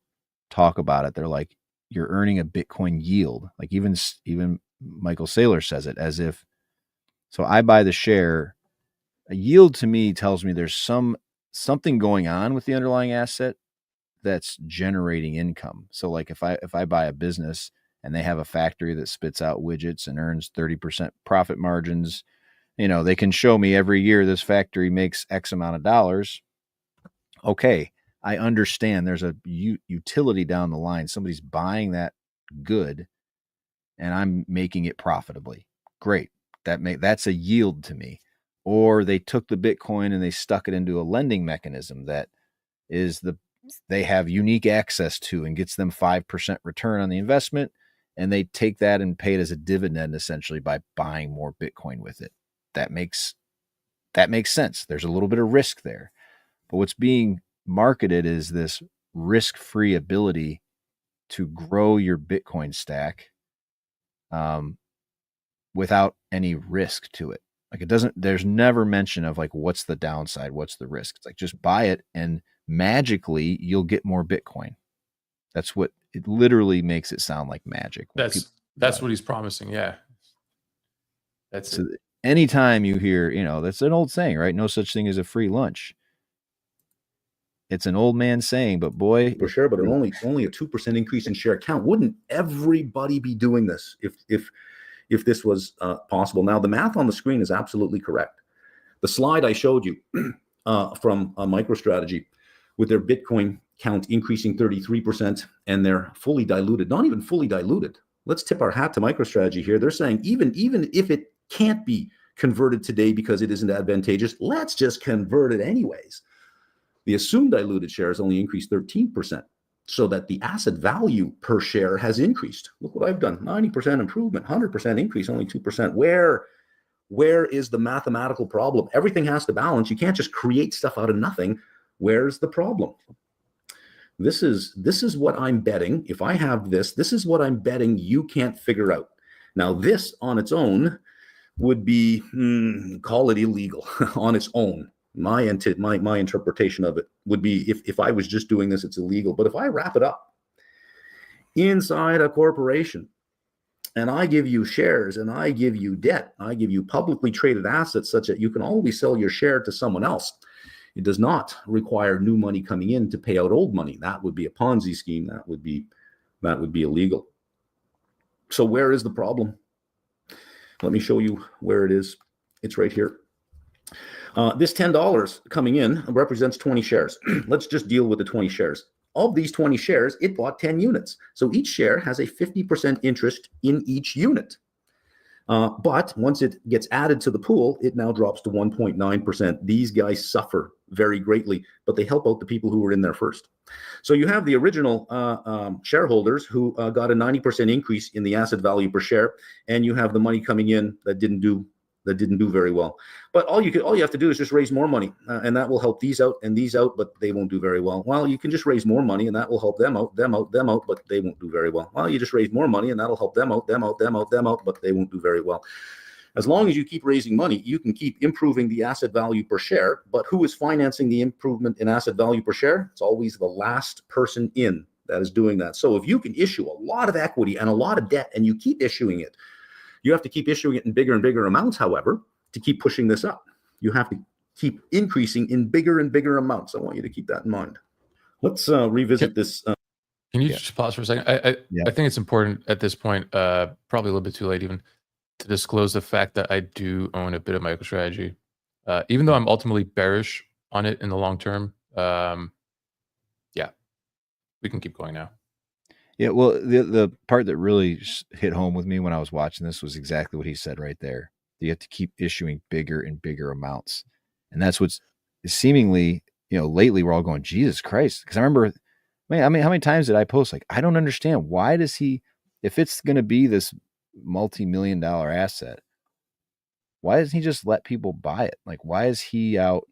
talk about it, they're like, you're earning a Bitcoin yield. Like even Michael Saylor says it as if, so I buy the share. A yield to me tells me there's something going on with the underlying asset that's generating income. So like if I buy a business and they have a factory that spits out widgets and earns 30% profit margins, they can show me every year this factory makes X amount of dollars. Okay, I understand there's a utility down the line. Somebody's buying that good and I'm making it profitably. Great. That's a yield to me. Or they took the Bitcoin and they stuck it into a lending mechanism that is they have unique access to and gets them 5% return on the investment. And they take that and pay it as a dividend essentially by buying more Bitcoin with it. That makes sense. There's a little bit of risk there. But what's being marketed is this risk-free ability to grow your Bitcoin stack without any risk to it. Like there's never mention of like, what's the downside? What's the risk? It's like, just buy it and magically you'll get more Bitcoin. That's what it literally makes it sound like magic. That's what he's promising. Yeah. That's so it. Anytime you hear, that's an old saying, right? No such thing as a free lunch. It's an old man saying, but boy, for sure. But only a 2% increase in share count. Wouldn't everybody be doing this if this was possible? Now, the math on the screen is absolutely correct. The slide I showed you from MicroStrategy with their Bitcoin count increasing 33% and they're fully diluted, not even fully diluted. Let's tip our hat to MicroStrategy here. They're saying even if it can't be converted today because it isn't advantageous, let's just convert it anyways. The assumed diluted shares only increased 13%, so that the asset value per share has increased. Look what I've done, 90% improvement, 100% increase, only 2%. Where is the mathematical problem? Everything has to balance. You can't just create stuff out of nothing. Where's the problem? This is what I'm betting. If I have this is what I'm betting you can't figure out. Now, this on its own would be, call it illegal on its own. My interpretation of it would be if I was just doing this, it's illegal. But if I wrap it up inside a corporation and I give you shares and I give you debt, I give you publicly traded assets such that you can always sell your share to someone else. It does not require new money coming in to pay out old money. That would be a Ponzi scheme. That would be illegal. So where is the problem? Let me show you where it is. It's right here. This $10 coming in represents 20 shares. Let's just deal with the 20 shares. Of these 20 shares, it bought 10 units. So each share has a 50% interest in each unit. But once it gets added to the pool, it now drops to 1.9%. These guys suffer very greatly, but they help out the people who were in there first. So you have the original shareholders who got a 90% increase in the asset value per share, and you have the money coming in that didn't do very well. But all you have to do is just raise more money, and that will help these out and these out, but they won't do very well. Well, you can just raise more money, and that will help them out, but they won't do very well. Well, you just raise more money, and that'll help them out, but they won't do very well. As long as you keep raising money, you can keep improving the asset value per share. But who is financing the improvement in asset value per share? It's always the last person in that is doing that. So if you can issue a lot of equity and a lot of debt, and you keep issuing it, you have to keep issuing it in bigger and bigger amounts, however, to keep pushing this up. You have to keep increasing in bigger and bigger amounts. I want you to keep that in mind. Let's revisit this. Can you Yeah. just pause for a second? I Yeah. think it's important at this point, probably a little bit too late even, to disclose the fact that I do own a bit of MicroStrategy. Even though I'm ultimately bearish on it in the long term, yeah, we can keep going now. Yeah, well, the part that really hit home with me when I was watching this was exactly what he said right there. You have to keep issuing bigger and bigger amounts, and that's what's seemingly, lately we're all going, Jesus Christ, because I remember, man, I mean, how many times did I post like, I don't understand, why does he, if it's going to be this multi-million-dollar asset, why doesn't he just let people buy it? Like, why is he out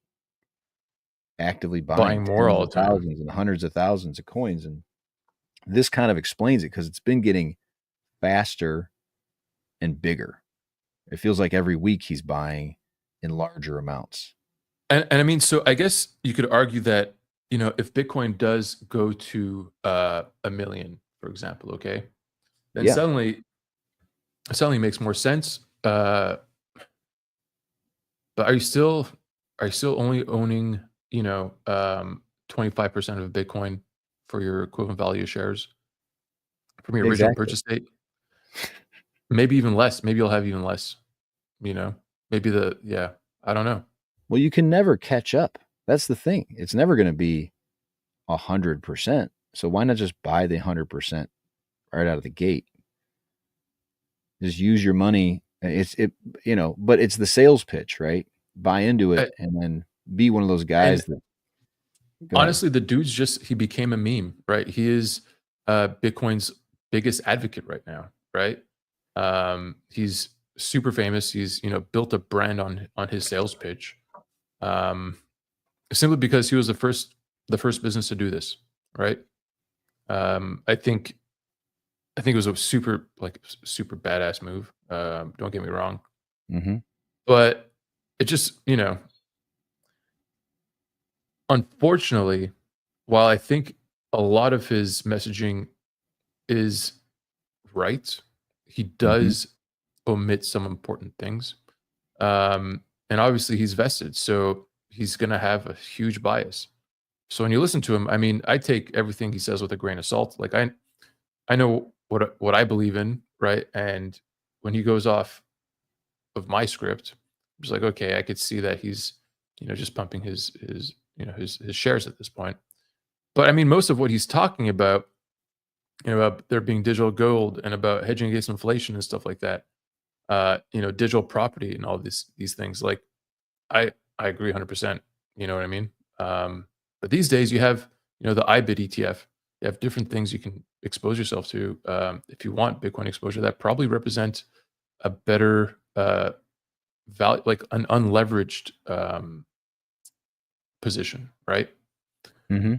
actively buying More tens all of the time. thousands and hundreds of thousands of coins? And this kind of explains it, because it's been getting faster and bigger. It feels like every week he's buying in larger amounts. And I mean, so I guess you could argue that, if Bitcoin does go to $1 million, for example, okay, then Yeah. suddenly makes more sense. But are you still only owning, 25% of Bitcoin for your equivalent value shares from your original Exactly. purchase date? Maybe even less. Maybe you'll have even less. Maybe I don't know. Well, you can never catch up. That's the thing. It's never going to be 100%. So why not just buy the 100% right out of the gate? Just use your money. But it's the sales pitch, right? Buy into it and then be one of those guys that. Go ahead. Honestly, the dude's he became a meme, right? He is Bitcoin's biggest advocate right now, right? He's super famous. He's built a brand on his sales pitch, simply because he was the first business to do this, right? I think it was a super badass move. Don't get me wrong, Mm-hmm. but it just unfortunately, while I think a lot of his messaging is right, he does omit some important things. And obviously he's vested, so he's going to have a huge bias. So when you listen to him, I mean, I take everything he says with a grain of salt. Like I know what I believe in, right? And when he goes off of my script, I'm just like, okay, I could see that he's, just pumping his shares at this point. But I mean, most of what he's talking about, about there being digital gold and about hedging against inflation and stuff like that, digital property and all these things. Like, I agree 100%. You know what I mean? But these days you have, the IBIT ETF. You have different things you can expose yourself to if you want Bitcoin exposure that probably represent a better value, like an unleveraged position, right? Mm-hmm.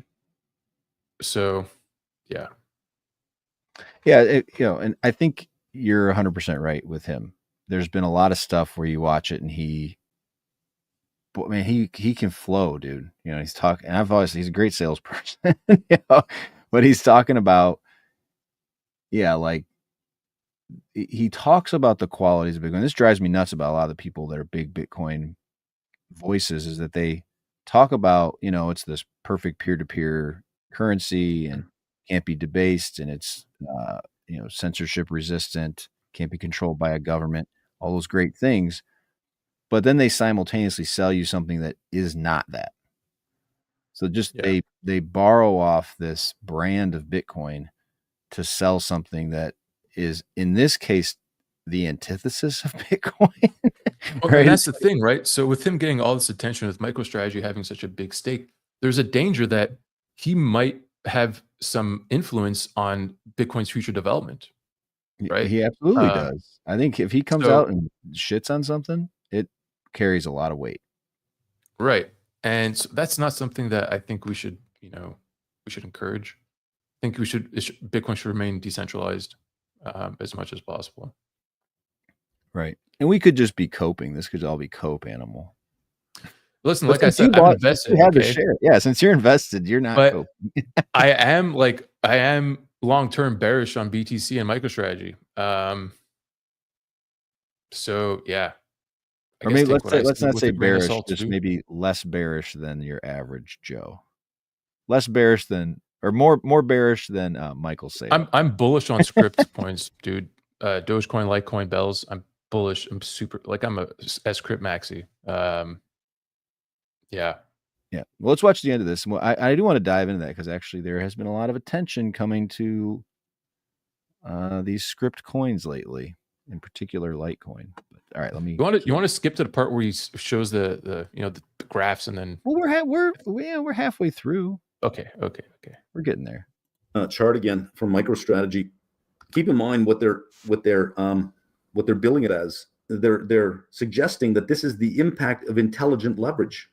So, yeah. Yeah, and I think you're 100% right with him. There's been a lot of stuff where you watch it and he can flow, dude. He's talking, and he's a great salesperson, but he's talking about, like he talks about the qualities of Bitcoin. This drives me nuts about a lot of the people that are big Bitcoin voices, is that they talk about, it's this perfect peer-to-peer currency and can't be debased, and it's censorship resistant, can't be controlled by a government, all those great things. But then they simultaneously sell you something that is not that. So just they borrow off this brand of Bitcoin to sell something that is, in this case, the antithesis of Bitcoin. Well, Right? and that's the thing, right? So with him getting all this attention, with MicroStrategy having such a big stake, there's a danger that he might have some influence on Bitcoin's future development, right? He absolutely does. I think if he comes out and shits on something, it carries a lot of weight. Right. And so that's not something that I think we should, encourage. I think Bitcoin should remain decentralized as much as possible. Right. And we could just be coping. This could all be cope animal. Listen, like I said, I'm invested. You have to share. Yeah, since you're invested, you're not coping. I am long-term bearish on BTC and MicroStrategy. So yeah. Or maybe let's not say bearish, just maybe less bearish than your average Joe. less bearish than, or more bearish than Michael Saylor. I'm bullish on script coins, dude. Dogecoin, Litecoin, Bells. I'm bullish. I'm super, like, I'm a S-Crypt maxi. Yeah. Yeah. Well, let's watch the end of this. I do want to dive into that because actually there has been a lot of attention coming to these script coins lately, in particular Litecoin. But, all right, let me. You want to skip to the part where he shows the graphs and then. Well, we're halfway through. Okay. We're getting there. Chart again from MicroStrategy. Keep in mind what they're billing it as. They're suggesting that this is the impact of intelligent leverage.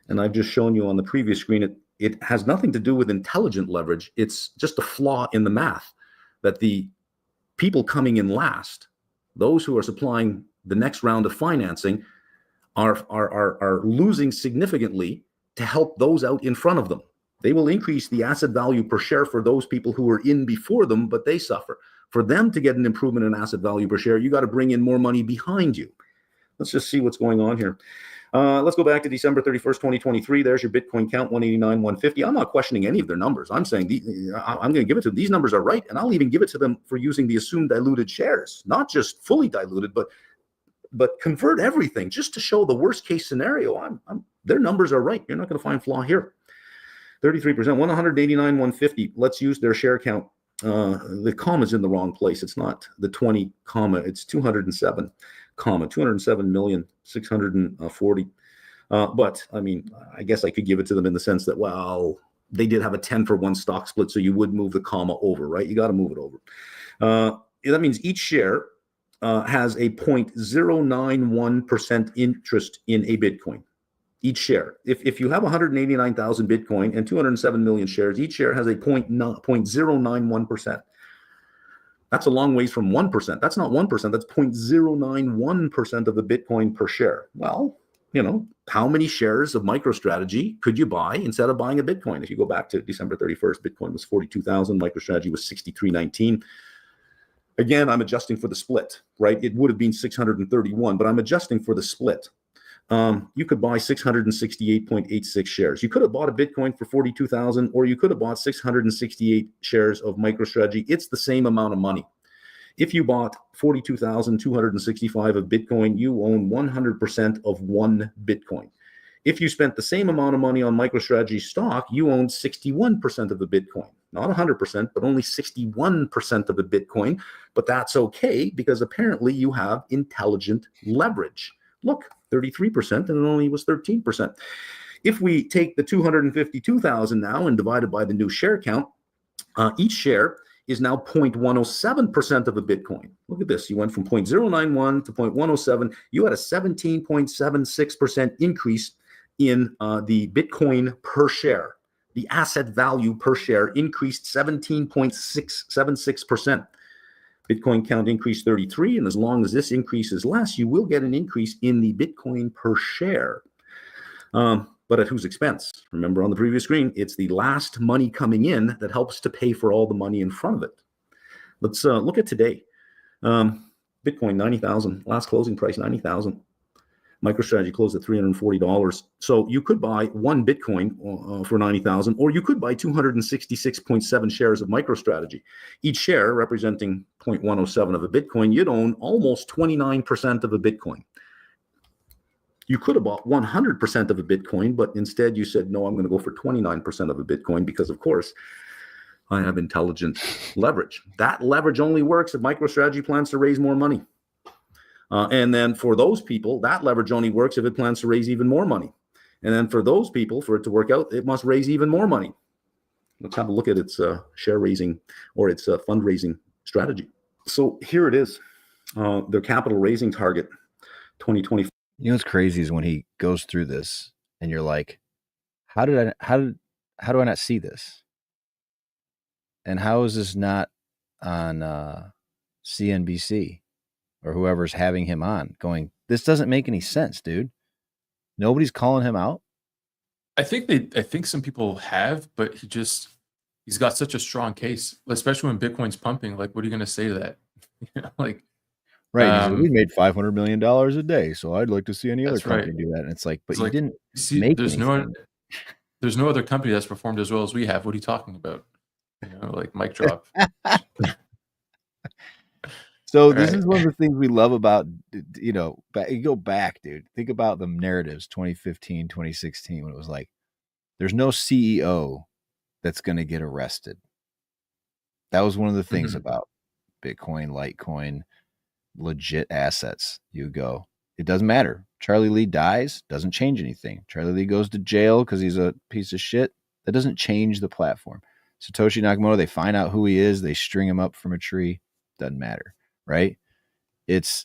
And I've just shown you on the previous screen, it has nothing to do with intelligent leverage. It's just a flaw in the math that the people coming in last, those who are supplying the next round of financing, are losing significantly to help those out in front of them. They will increase the asset value per share for those people who were in before them, but they suffer. For them to get an improvement in asset value per share, you got to bring in more money behind you. Let's just see what's going on here. Let's go back to December 31st, 2023. There's your Bitcoin count, 189, 150. I'm not questioning any of their numbers. I'm saying I'm going to give it to them. These numbers are right, and I'll even give it to them for using the assumed diluted shares, not just fully diluted, but convert everything just to show the worst case scenario. Their numbers are right. You're not going to find flaw here. 33%, 189, 150. Let's use their share count. The comma's in the wrong place. It's not the 20 comma. It's 207 comma, 207,640. But I mean, I guess I could give it to them in the sense that, well, they did have a 10-for-1 stock split, so you would move the comma over, right? You got to move it over. That means each share has a 0.091% interest in a Bitcoin. Each share. If you have 189,000 Bitcoin and 207 million shares, each share has a 0.091%. That's a long ways from 1%. That's not 1%. That's 0.091% of the Bitcoin per share. Well, how many shares of MicroStrategy could you buy instead of buying a Bitcoin? If you go back to December 31st, Bitcoin was 42,000. MicroStrategy was 63.19. Again, I'm adjusting for the split, right? It would have been 631, but I'm adjusting for the split. You could buy 668.86 shares. You could have bought a Bitcoin for 42,000, or you could have bought 668 shares of MicroStrategy. It's the same amount of money. If you bought 42,265 of Bitcoin, you own 100% of one Bitcoin. If you spent the same amount of money on MicroStrategy stock, you own 61% of the Bitcoin. Not 100%, but only 61% of the Bitcoin. But that's okay, because apparently you have intelligent leverage. Look, 33%, and it only was 13%. If we take the 252,000 now and divide it by the new share count, each share is now 0.107% of a Bitcoin. Look at this. You went from 0.091 to 0.107. You had a 17.76% increase in the Bitcoin per share. The asset value per share increased 17.676%. Bitcoin count increased 33, and as long as this increase is less, you will get an increase in the Bitcoin per share. But at whose expense? Remember on the previous screen, it's the last money coming in that helps to pay for all the money in front of it. Let's look at today. Bitcoin, 90,000. Last closing price, 90,000. MicroStrategy closed at $340. So you could buy one Bitcoin for 90,000, or you could buy 266.7 shares of MicroStrategy. Each share representing 0.107 of a Bitcoin, you'd own almost 29% of a Bitcoin. You could have bought 100% of a Bitcoin, but instead you said, no, I'm going to go for 29% of a Bitcoin because, of course, I have intelligent leverage. That leverage only works if MicroStrategy plans to raise more money. And then for those people, that leverage only works if it plans to raise even more money. And then for those people, for it to work out, it must raise even more money. Let's have a look at its share raising or its fundraising strategy. So here it is, their capital raising target, 2024. You know what's crazy is when he goes through this and you're like, how do I not see this? And how is this not on CNBC or whoever's having him on going, this doesn't make any sense, dude. Nobody's calling him out. I think some people have, but he's got such a strong case, especially when Bitcoin's pumping. Like, what are you going to say to that? Like, right. We made $500 million a day, so I'd like to see any other company do that. And it's like, but you didn't make anything. there's no other company that's performed as well as we have. What are you talking about? You know, like mic drop. So All this right. is one of the things we love about, you know, you go back, dude. Think about the narratives 2015, 2016, when it was like, there's no CEO that's going to get arrested. That was one of the things Mhm. about Bitcoin, Litecoin, legit assets. You go, it doesn't matter. Charlie Lee dies, doesn't change anything. Charlie Lee goes to jail because he's a piece of shit. That doesn't change the platform. Satoshi Nakamoto, they find out who he is, they string him up from a tree. Doesn't matter, right? It's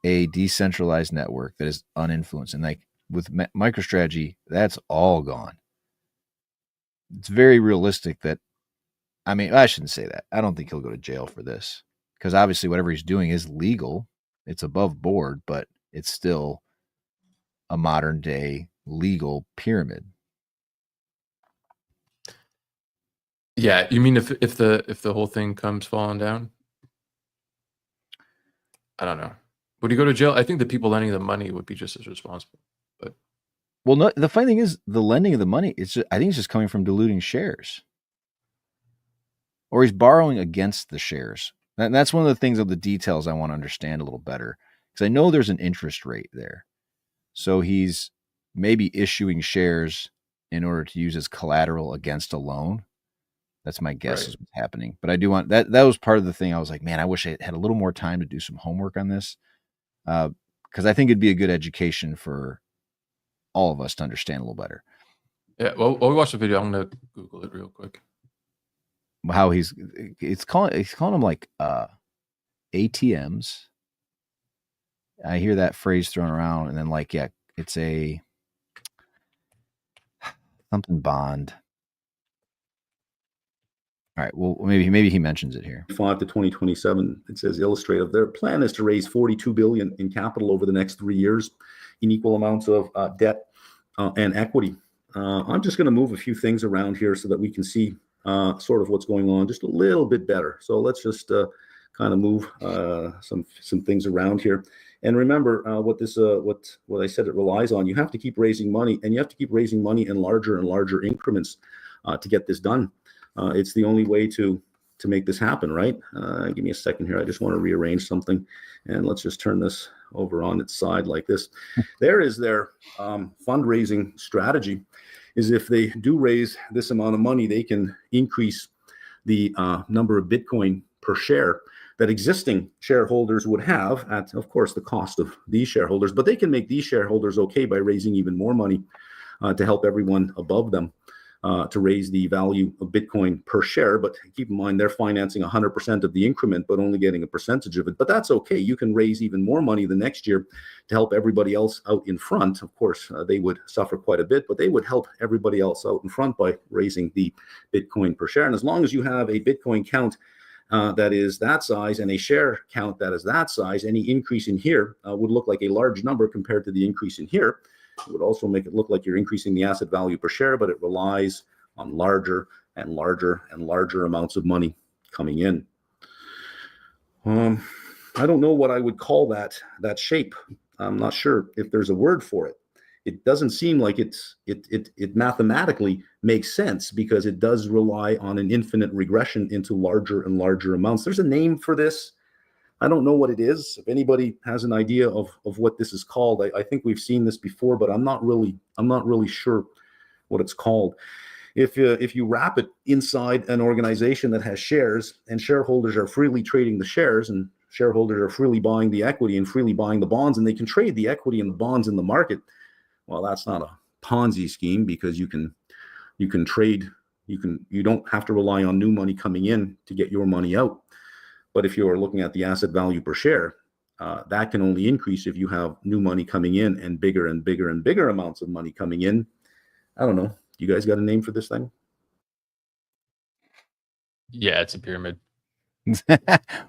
a decentralized network that is uninfluenced. And like with MicroStrategy, that's all gone. It's very realistic that, I mean, I shouldn't say that. I don't think he'll go to jail for this because obviously whatever he's doing is legal. It's above board, but it's still a modern day legal pyramid. Yeah, you mean if the whole thing comes falling down? I don't know. Would he go to jail? I think the people lending the money would be just as responsible. But Well, no, the funny thing is the lending of the money, I think it's just coming from diluting shares. Or he's borrowing against the shares. And that's one of the things of the details I want to understand a little better. Because I know there's an interest rate there. So he's maybe issuing shares in order to use as collateral against a loan. That's my guess Right. is what's happening. But I do want that. That was part of the thing. I was like, man, I wish I had a little more time to do some homework on this. Because I think it'd be a good education for all of us to understand a little better. Yeah, well, while we watch the video, I'm gonna Google it real quick. How he's calling them like ATMs. I hear that phrase thrown around, and then like, yeah, it's a something bond. All right, well, maybe he mentions it here. 5 to 2027, it says illustrative. Their plan is to raise 42 billion in capital over the next 3 years in equal amounts of debt and equity. I'm just going to move a few things around here so that we can see sort of what's going on just a little bit better. So let's just kind of move some things around here. And remember what I said it relies on. You have to keep raising money, and you have to keep raising money in larger and larger increments to get this done. It's the only way to make this happen, right? Give me a second here. I just want to rearrange something, and let's just turn this over on its side like this. There is their fundraising strategy. Is if they do raise this amount of money, they can increase the number of Bitcoin per share that existing shareholders would have at, of course, the cost of these shareholders. But they can make these shareholders okay by raising even more money to help everyone above them. To raise the value of Bitcoin per share. But keep in mind, they're financing 100% of the increment, but only getting a percentage of it. But that's okay. You can raise even more money the next year to help everybody else out in front. Of course, they would suffer quite a bit, but they would help everybody else out in front by raising the Bitcoin per share. And as long as you have a Bitcoin count that is that size and a share count that is that size, any increase in here would look like a large number compared to the increase in here. It would also make it look like you're increasing the asset value per share, but it relies on larger and larger and larger amounts of money coming in. I don't know what I would call that shape. I'm not sure if there's a word for it. It doesn't seem like it mathematically makes sense because it does rely on an infinite regression into larger and larger amounts. There's a name for this. I don't know what it is. If anybody has an idea of what this is called, I think we've seen this before, but I'm not really sure what it's called. If you wrap it inside an organization that has shares and shareholders are freely trading the shares and shareholders are freely buying the equity and freely buying the bonds, and they can trade the equity and the bonds in the market, well, that's not a Ponzi scheme because you can trade, you don't have to rely on new money coming in to get your money out. But if you're looking at the asset value per share, that can only increase if you have new money coming in and bigger and bigger and bigger amounts of money coming in. I don't know. You guys got a name for this thing? Yeah, it's a pyramid.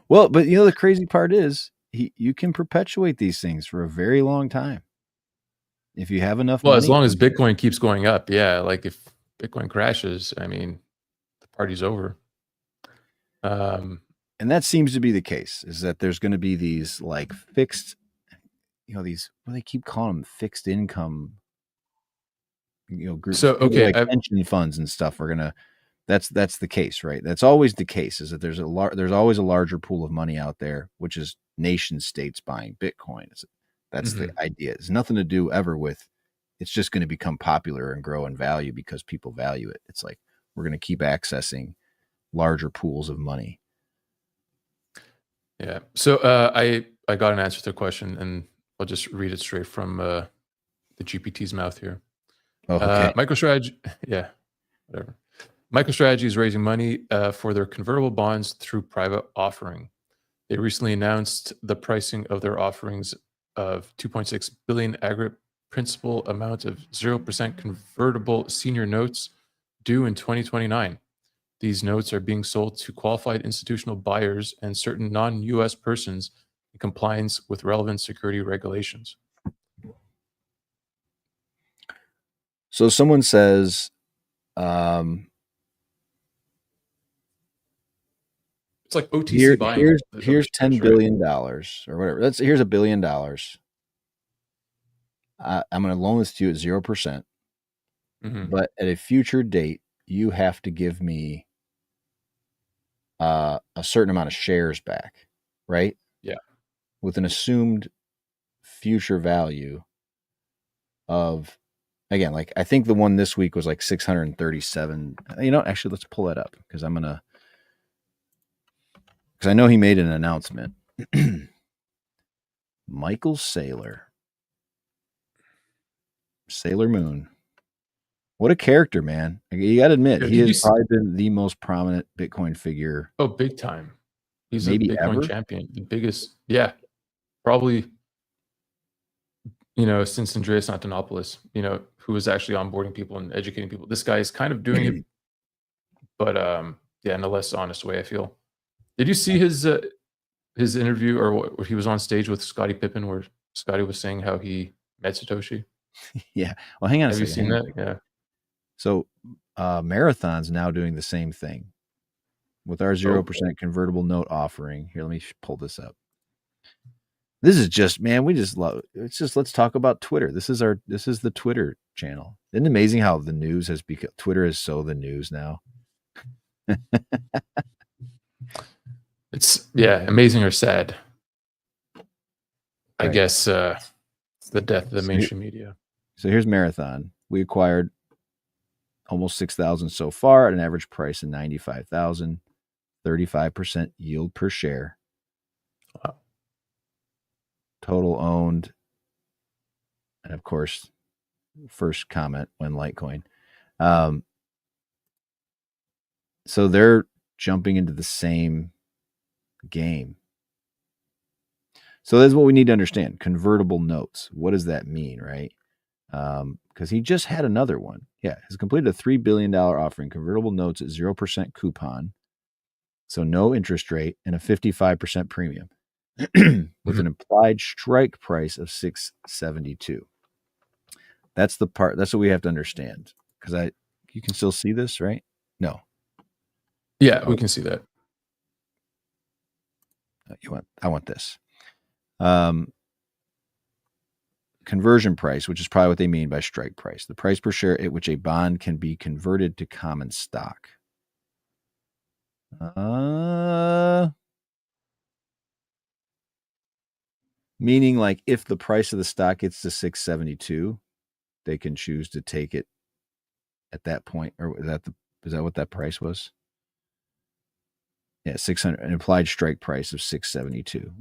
Well, but you know, the crazy part is you can perpetuate these things for a very long time. If you have enough Well, money. as long as Bitcoin keeps going up, yeah. Like if Bitcoin crashes, I mean, the party's over. And that seems to be the case, is that there's going to be these like fixed, these, what do they keep calling them, fixed income, groups, So, people okay, like pension funds and stuff are gonna. That's the case, right? That's always the case. Is that there's always a larger pool of money out there, which is nation states buying Bitcoin. That's the idea. It's nothing to do ever with. It's just going to become popular and grow in value because people value it. It's like we're going to keep accessing larger pools of money. Yeah. So I got an answer to the question, and I'll just read it straight from the GPT's mouth here. Oh, okay. MicroStrategy, yeah, whatever. MicroStrategy is raising money for their convertible bonds through private offering. They recently announced the pricing of their offerings of 2.6 billion aggregate principal amount of 0% convertible senior notes due in 2029. These notes are being sold to qualified institutional buyers and certain non-US persons in compliance with relevant security regulations. So someone says, it's like OTC buying. Here's $10 billion or whatever. Here's $1 billion. I'm going to loan this to you at 0%. But at a future date, you have to give me a certain amount of shares back, right? Yeah. With an assumed future value of, again, like I think the one this week was like 637. Actually, let's pull that up because I know he made an announcement. Michael Saylor Moon. What a character, man. You got to admit, he has probably been the most prominent Bitcoin figure. Oh, big time. He's maybe a Bitcoin ever? champion. The biggest, probably, since Andreas Antonopoulos, who was actually onboarding people and educating people. This guy is kind of doing it, but in a less honest way, I feel. Did you see his interview where he was on stage with Scottie Pippen, where Scottie was saying how he met Satoshi? Yeah. Well, hang on a second. Have you seen that? Yeah. So Marathon's now doing the same thing with our 0% convertible note offering. Here, let me pull this up. This is just, man, we just love it's just let's talk about Twitter. This is the Twitter channel. Isn't it amazing how the news has become Twitter is so the news now? It's amazing or sad. Right. I guess it's the death of the mainstream media. So here's Marathon. We acquired almost 6,000 so far at an average price of 95,000, 35% yield per share. Wow. Total owned. And of course, first comment when Litecoin. So they're jumping into the same game. So that's what we need to understand. Convertible notes. What does that mean, right? Because he just had another one. Yeah, has completed a $3 billion offering, convertible notes at 0% coupon. So no interest rate and a 55% premium with an implied strike price of $672. That's the part. That's what we have to understand. Because you can still see this, right? No. Yeah, we can see that. I want this. Conversion price, which is probably what they mean by strike price, the price per share at which a bond can be converted to common stock. Meaning, like, if the price of the stock gets to 672, they can choose to take it at that point. Or is that what that price was? Yeah, 600, an implied strike price of 672.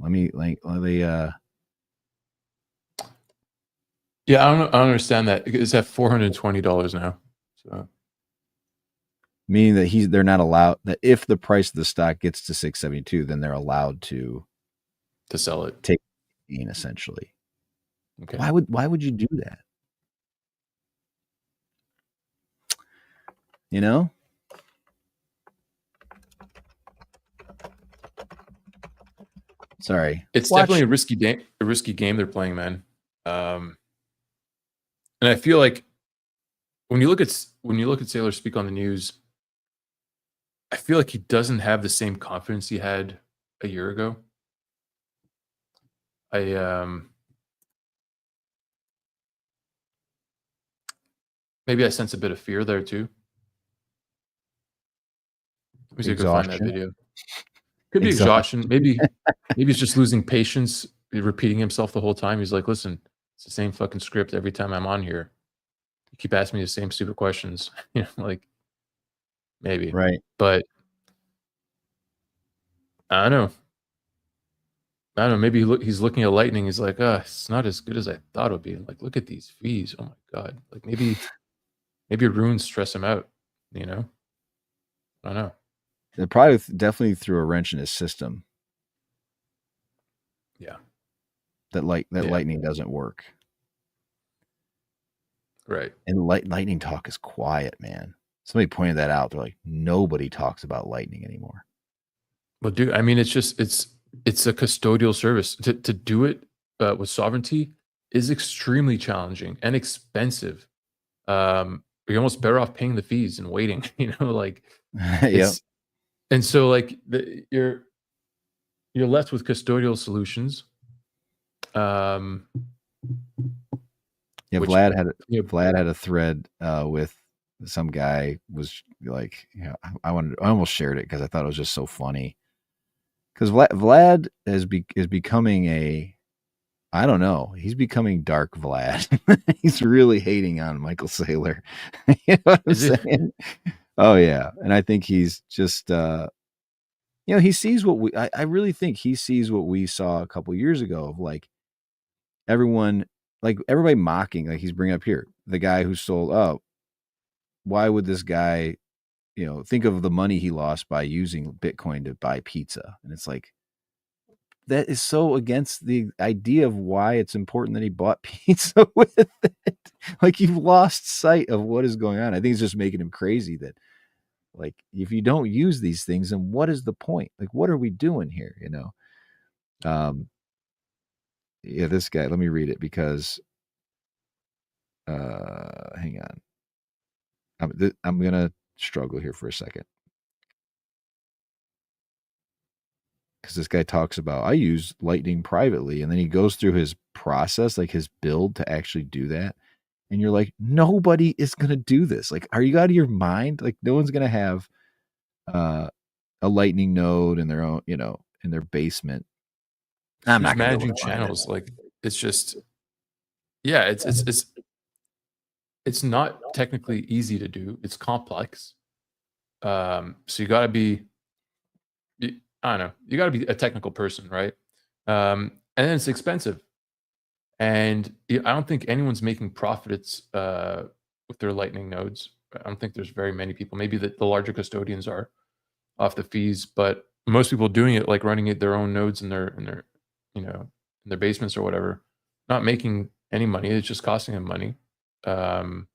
Yeah, I don't understand that. It's at $420 now. So, meaning that they're not allowed, that if the price of the stock gets to 672, then they're allowed to sell it, take gain, essentially. Okay. Why would you do that? Sorry, it's definitely a risky game they're playing, man. And I feel like when you look at Saylor speak on the news, I feel like he doesn't have the same confidence he had a year ago. Maybe I sense a bit of fear there too. Let me see if I can find that Exhaustion. video. Could be exhaustion. Maybe he's just losing patience, repeating himself the whole time. He's like, listen, it's the same fucking script every time I'm on here. You keep asking me the same stupid questions. You know, like maybe. Right. But I don't know. I don't know. Maybe he's looking at Lightning. He's like, it's not as good as I thought it would be. Like, look at these fees. Oh my God. Like maybe runes stress him out, you know? I don't know. It probably definitely threw a wrench in his system. Yeah. That Lightning doesn't work. Right. And Lightning talk is quiet, man. Somebody pointed that out. They're like, nobody talks about Lightning anymore. Well, dude, I mean, it's a custodial service. To do it with sovereignty is extremely challenging and expensive. You're almost better off paying the fees and waiting, you know, like Yeah. And so like you're left with custodial solutions. Yeah, which- Vlad had a thread with some guy was like, you know, I almost shared it because I thought it was just so funny. Because Vlad is becoming I don't know, he's becoming dark Vlad. He's really hating on Michael Saylor. You know what I'm saying? Oh yeah, and I think he's just you know, he sees what I really think he sees what we saw a couple years ago of like everybody mocking, like he's bringing up here, the guy who sold, why would this guy, you know, think of the money he lost by using Bitcoin to buy pizza? And it's like, that is so against the idea of why it's important that he bought pizza with it. Like you've lost sight of what is going on. I think it's just making him crazy that like, if you don't use these things, then what is the point? Like, what are we doing here? You know? Yeah, this guy, let me read it because, hang on. I'm going to struggle here for a second. Because this guy talks about, I use Lightning privately. And then he goes through his process, like his build to actually do that. And you're like, nobody is going to do this. Like, are you out of your mind? Like, no one's going to have a Lightning node in their own, you know, in their basement. I'm not managing channels. Like, it's just, yeah, it's not technically easy to do. It's complex. So you got to be, I don't know, you got to be a technical person, right? And then it's expensive. And I don't think anyone's making profits with their Lightning nodes. I don't think there's very many people. Maybe the larger custodians are off the fees, but most people doing it, like running their own nodes in their you know, in their basements or whatever, not making any money. It's just costing them money. And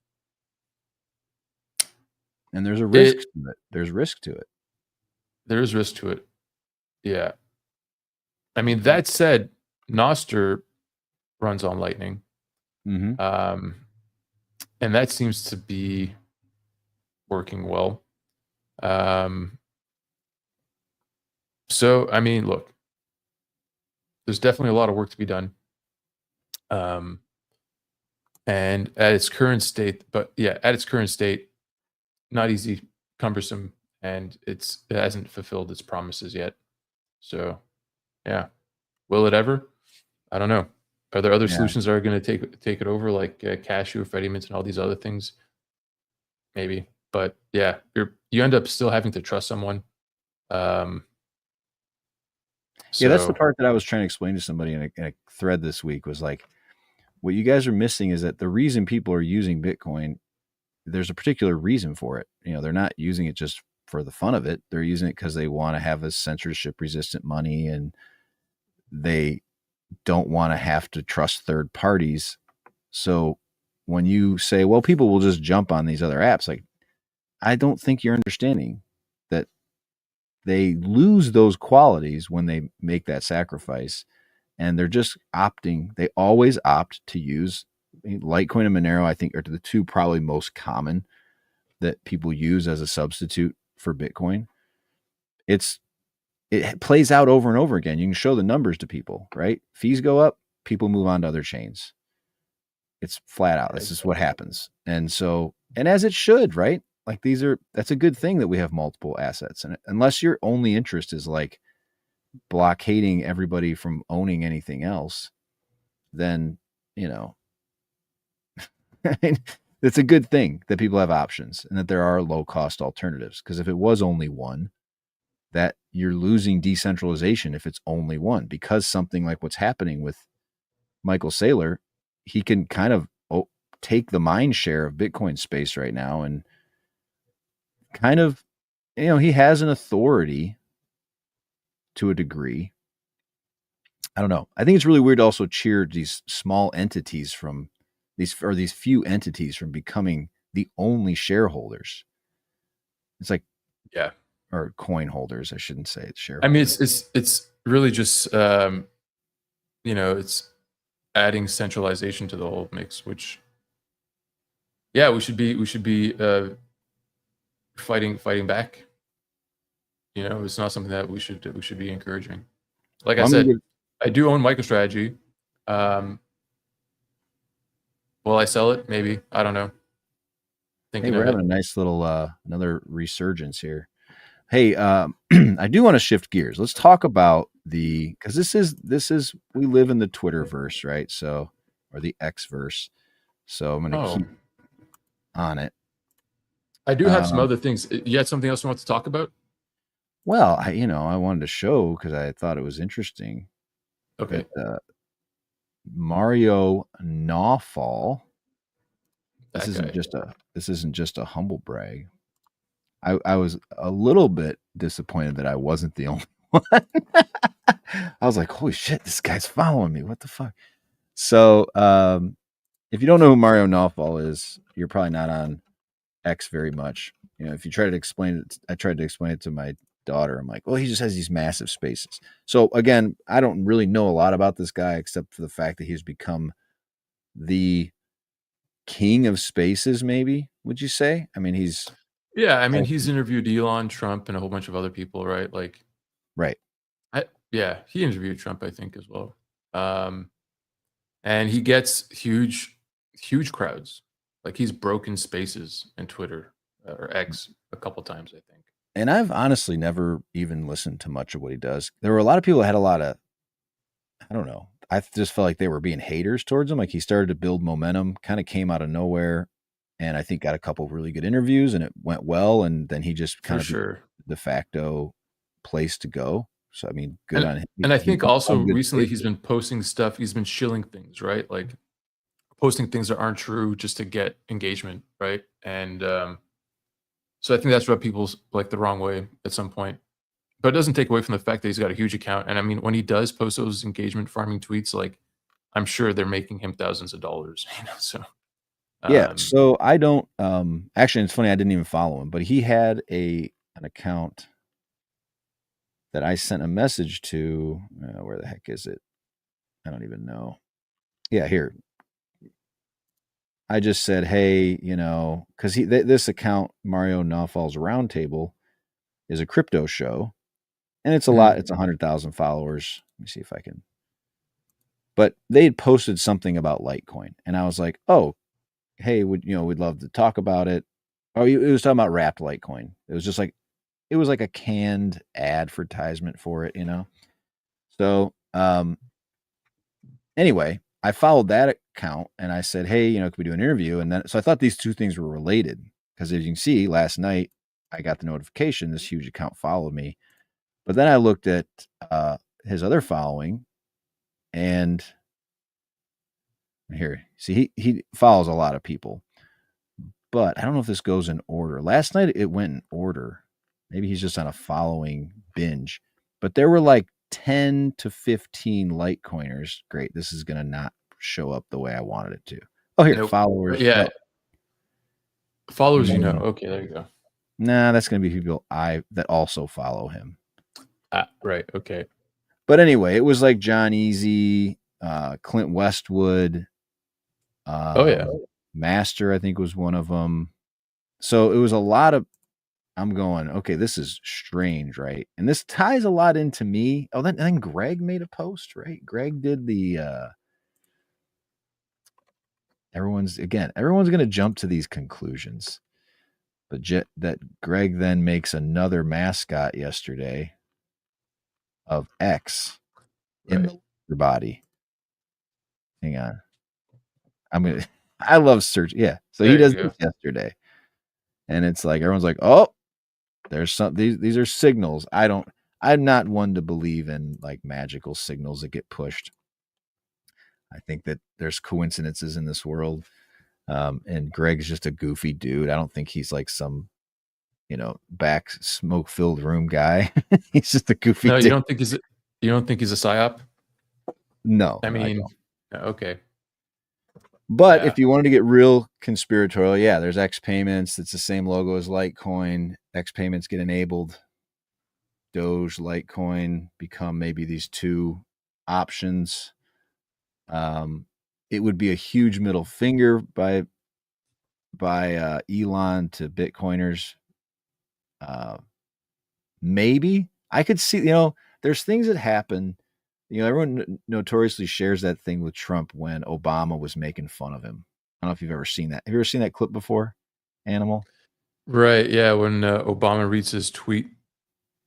there's a risk to it. There's risk to it. There is risk to it. Yeah. I mean, that said, Noster runs on Lightning. Mm-hmm. And that seems to be working well. So, I mean, look, there's definitely a lot of work to be done. And at its current state, not easy, cumbersome, and it hasn't fulfilled its promises yet. So, yeah. Will it ever? I don't know. Are there other solutions that are going to take it over, like Cashew, Fedimint, and all these other things? Maybe, but yeah, you end up still having to trust someone. Yeah, that's the part that I was trying to explain to somebody in a thread this week was like, what you guys are missing is that the reason people are using Bitcoin, there's a particular reason for it. You know, they're not using it just for the fun of it. They're using it because they want to have a censorship resistant money and they don't want to have to trust third parties. So when you say, well, people will just jump on these other apps, like, I don't think you're understanding that they lose those qualities when they make that sacrifice. And they're just opting. They always opt to use Litecoin and Monero, I think, are the two probably most common that people use as a substitute for Bitcoin. It plays out over and over again. You can show the numbers to people, right? Fees go up, people move on to other chains. It's flat out. This is what happens. And so and as it should, right? Like that's a good thing that we have multiple assets. And unless your only interest is like blockading everybody from owning anything else, then, it's a good thing that people have options and that there are low cost alternatives. Because if it was only one, that you're losing decentralization if it's only one, because something like what's happening with Michael Saylor, he can kind of take the mind share of Bitcoin space right now and kind of, he has an authority to a degree. I don't know. I think it's really weird to also cheer these small entities from these few entities from becoming the only shareholders. It's like, Yeah. Or coin holders, I shouldn't say it's I shareholders. mean, it's really just it's adding centralization to the whole mix, which we should be fighting back. It's not something that we should be encouraging. Like I said, I do own MicroStrategy. Will I sell it? Maybe. I don't know. Hey, we're having a nice little another resurgence here. Hey, I do want to shift gears. Let's talk about because this is we live in the Twitterverse, right? So, or the Xverse. So I'm going to keep on it. I do have some other things. You had something else you want to talk about? Well, I wanted to show because I thought it was interesting. Okay. That, Mario Nawfall. This isn't just a humble brag. I was a little bit disappointed that I wasn't the only one. I was like, holy shit, this guy's following me. What the fuck? So if you don't know who Mario Nawfall is, you're probably not on X very much. If you try to explain it, I tried to explain it to my daughter. I'm like, well, he just has these massive spaces. So again, I don't really know a lot about this guy except for the fact that he's become the king of spaces, maybe, would you say? I mean, he's interviewed Elon, Trump, and a whole bunch of other people, right? Like, right. He interviewed Trump, I think, as well. And he gets huge crowds. Like, he's broken spaces in Twitter or X a couple times, I think. And I've honestly never even listened to much of what he does. There were a lot of people that had a lot of, I don't know. I just felt like they were being haters towards him. Like he started to build momentum, kind of came out of nowhere, and I think got a couple of really good interviews, and it went well. And then he just kind of de facto place to go. So I mean, good on him. And I think also recently he's been posting stuff. He's been shilling things, right? Like posting things that aren't true just to get engagement, right? And so I think that's rubbed people like the wrong way at some point. But it doesn't take away from the fact that he's got a huge account. And I mean, when he does post those engagement farming tweets, like I'm sure they're making him thousands of dollars. So yeah. So I don't actually, it's funny, I didn't even follow him, but he had an account that I sent a message to. Where the heck is it? I don't even know. Yeah, here. I just said, hey, because this account, Mario Nawfall's Roundtable, is a crypto show. And it's a lot. It's 100,000 followers. Let me see if I can. But they had posted something about Litecoin. And I was like, oh, hey, we'd love to talk about it. Oh, it was talking about wrapped Litecoin. It was just like, it was like a canned advertisement for it, So anyway, I followed that account and I said, hey, could we do an interview? And then, so I thought these two things were related because as you can see, last night I got the notification, this huge account followed me. But then I looked at his other following, and here, see, he follows a lot of people. But I don't know if this goes in order. Last night it went in order. Maybe he's just on a following binge. But there were like 10 to 15 Litecoiners. Great, this is going to not show up the way I wanted it to. Oh, here, followers. Yeah. Followers, Okay, there you go. Nah, that's going to be people that also follow him. Right. Okay. But anyway, it was like John Easy, Clint Westwood. Master, I think, was one of them. So it was a lot of, I'm going, okay, this is strange, right? And this ties a lot into me. Oh, then Greg made a post, right? Greg did the, everyone's going to jump to these conclusions. But that Greg then makes another mascot yesterday of X in the body. Hang on. I love search. Yeah. So There he you does go. this yesterday. And it's like everyone's like, oh, there's some these are signals. I'm not one to believe in like magical signals that get pushed. I think that there's coincidences in this world. And Greg's just a goofy dude. I don't think he's like some, back smoke filled room guy. He's just a goofy No, dude. you don't think he's a psyop? No. I no, mean, don't. okay. But Yeah. if you wanted to get real conspiratorial, yeah, there's X payments. It's the same logo as Litecoin. X payments get enabled. Doge, Litecoin become maybe these two options. It would be a huge middle finger by Elon to Bitcoiners. Maybe I could see, there's things that happen. Everyone notoriously shares that thing with Trump when Obama was making fun of him. I don't know if you've ever seen that. Have you ever seen that clip before, Animal? Right. Yeah. When Obama reads his tweet,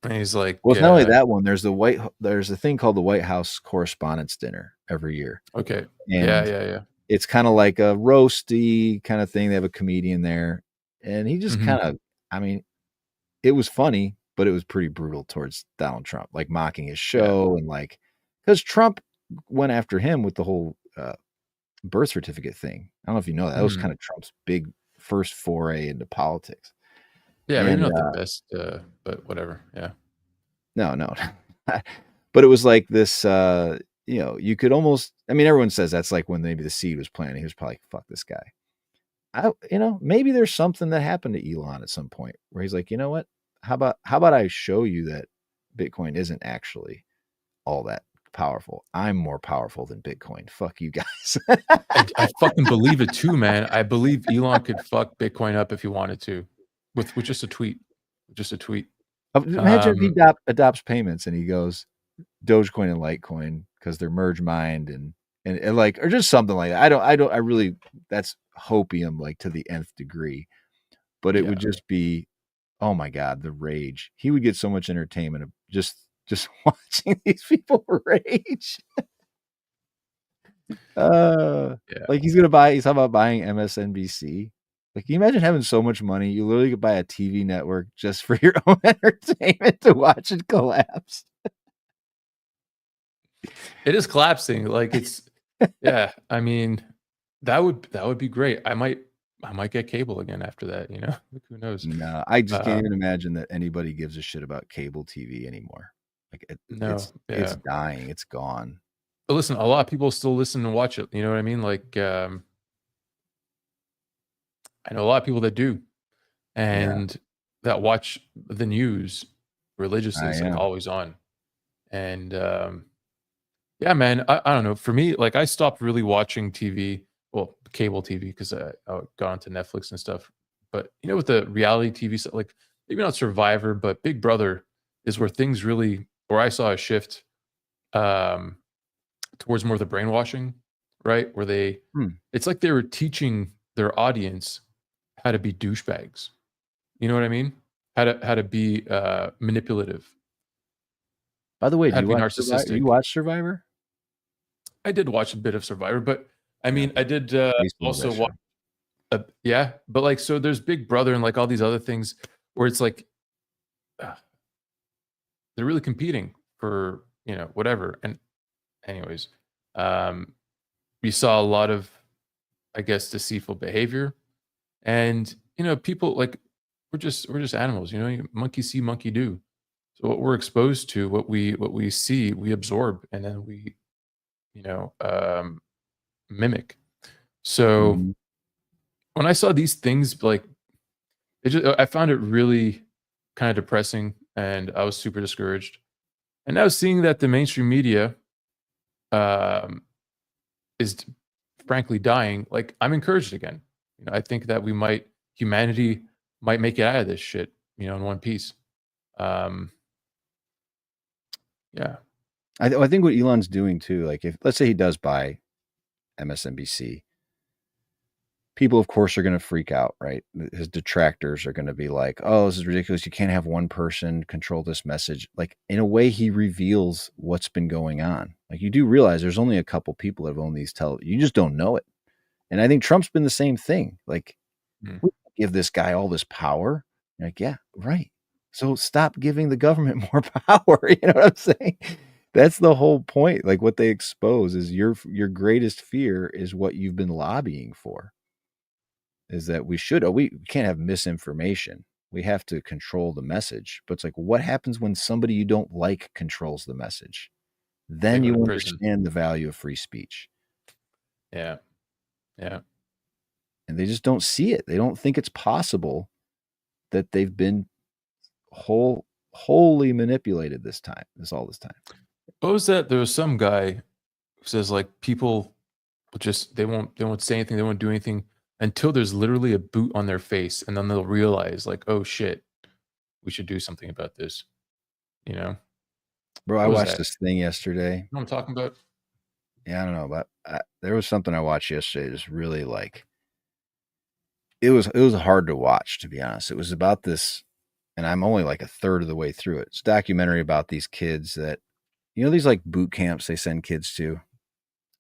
and he's like, Well, it's not only that one. There's a thing called the White House Correspondents' Dinner every year. Okay. And Yeah. it's kind of like a roasty kind of thing. They have a comedian there, and he just kind of, it was funny, but it was pretty brutal towards Donald Trump, like mocking his show and like, because Trump went after him with the whole birth certificate thing. I don't know if you know that. That was kind of Trump's big first foray into politics. Yeah, and, maybe not the best, but whatever. Yeah. No. But it was like this, you could almost, everyone says that's like when maybe the seed was planted. He was probably like, fuck this guy. Maybe there's something that happened to Elon at some point where he's like, you know what? How about I show you that Bitcoin isn't actually all that powerful. I'm more powerful than Bitcoin. Fuck you guys. I fucking believe it too, man. I believe Elon could fuck Bitcoin up if he wanted to, with just a tweet. Just a tweet. Imagine if he adopts payments and he goes Dogecoin and Litecoin because they're merge mined and like, or just something like that. I really, that's hopium like to the nth degree, but it would just be, oh my God, the rage. He would get so much entertainment of just watching these people rage. Like he's talking about buying MSNBC. Like, can you imagine having so much money? You literally could buy a TV network just for your own entertainment to watch it collapse. It is collapsing. Like it's, yeah. I mean, that would be great. I might get cable again after that. Who knows? No, I just can't even imagine that anybody gives a shit about cable TV anymore. Like it's dying. It's gone. But listen, a lot of people still listen and watch it. You know what I mean? Like, I know a lot of people that do, and that watch the news religiously. It's like always on. And yeah, man, I don't know. For me, like I stopped really watching TV, well, cable TV, because I got onto Netflix and stuff. But with the reality TV stuff, like maybe not Survivor, but Big Brother is where things really, where I saw a shift towards more of the brainwashing, right? Where it's like they were teaching their audience how to be douchebags. You know what I mean? How to be manipulative. By the way, How do to you be watch narcissistic. Survivor? You watch Survivor? I did watch a bit of Survivor, but I mean, I did also watch. Yeah, but like, so there's Big Brother and like all these other things where it's like they're really competing for whatever. And anyways, we saw a lot of, I guess, deceitful behavior, and people like we're just animals. Monkey see, monkey do. So what we're exposed to, what we see, we absorb, and then we mimic. So when I saw these things, like I found it really kind of depressing, and I was super discouraged. And now seeing that the mainstream media is frankly dying, like I'm encouraged again. I think that humanity might make it out of this shit, in one piece. Yeah. I think what Elon's doing too, like if let's say he does buy MSNBC, people, of course, are going to freak out, right? His detractors are going to be like, oh, this is ridiculous. You can't have one person control this message. Like, in a way, he reveals what's been going on. Like, you do realize there's only a couple people that have owned these you just don't know it. And I think Trump's been the same thing. Like, we give this guy all this power. You're like, yeah, right. So stop giving the government more power. You know what I'm saying? That's the whole point. Like, what they expose is your greatest fear is what you've been lobbying for. Is that we can't have misinformation. We have to control the message. But it's like, what happens when somebody you don't like controls the message? Then you understand the value of free speech. Yeah. Yeah. And they just don't see it. They don't think it's possible that they've been wholly manipulated this time. All this time. What was that? There was some guy who says like people just they won't say anything, they won't do anything until there's literally a boot on their face, and then they'll realize like, oh shit, we should do something about this. You know? Bro, I watched this thing yesterday. You know what I'm talking about? Yeah, I don't know, but there was something I watched yesterday that's really like it was hard to watch, to be honest. It was about this, and I'm only like a third of the way through it. It's a documentary about these kids that, you know, these like boot camps they send kids to.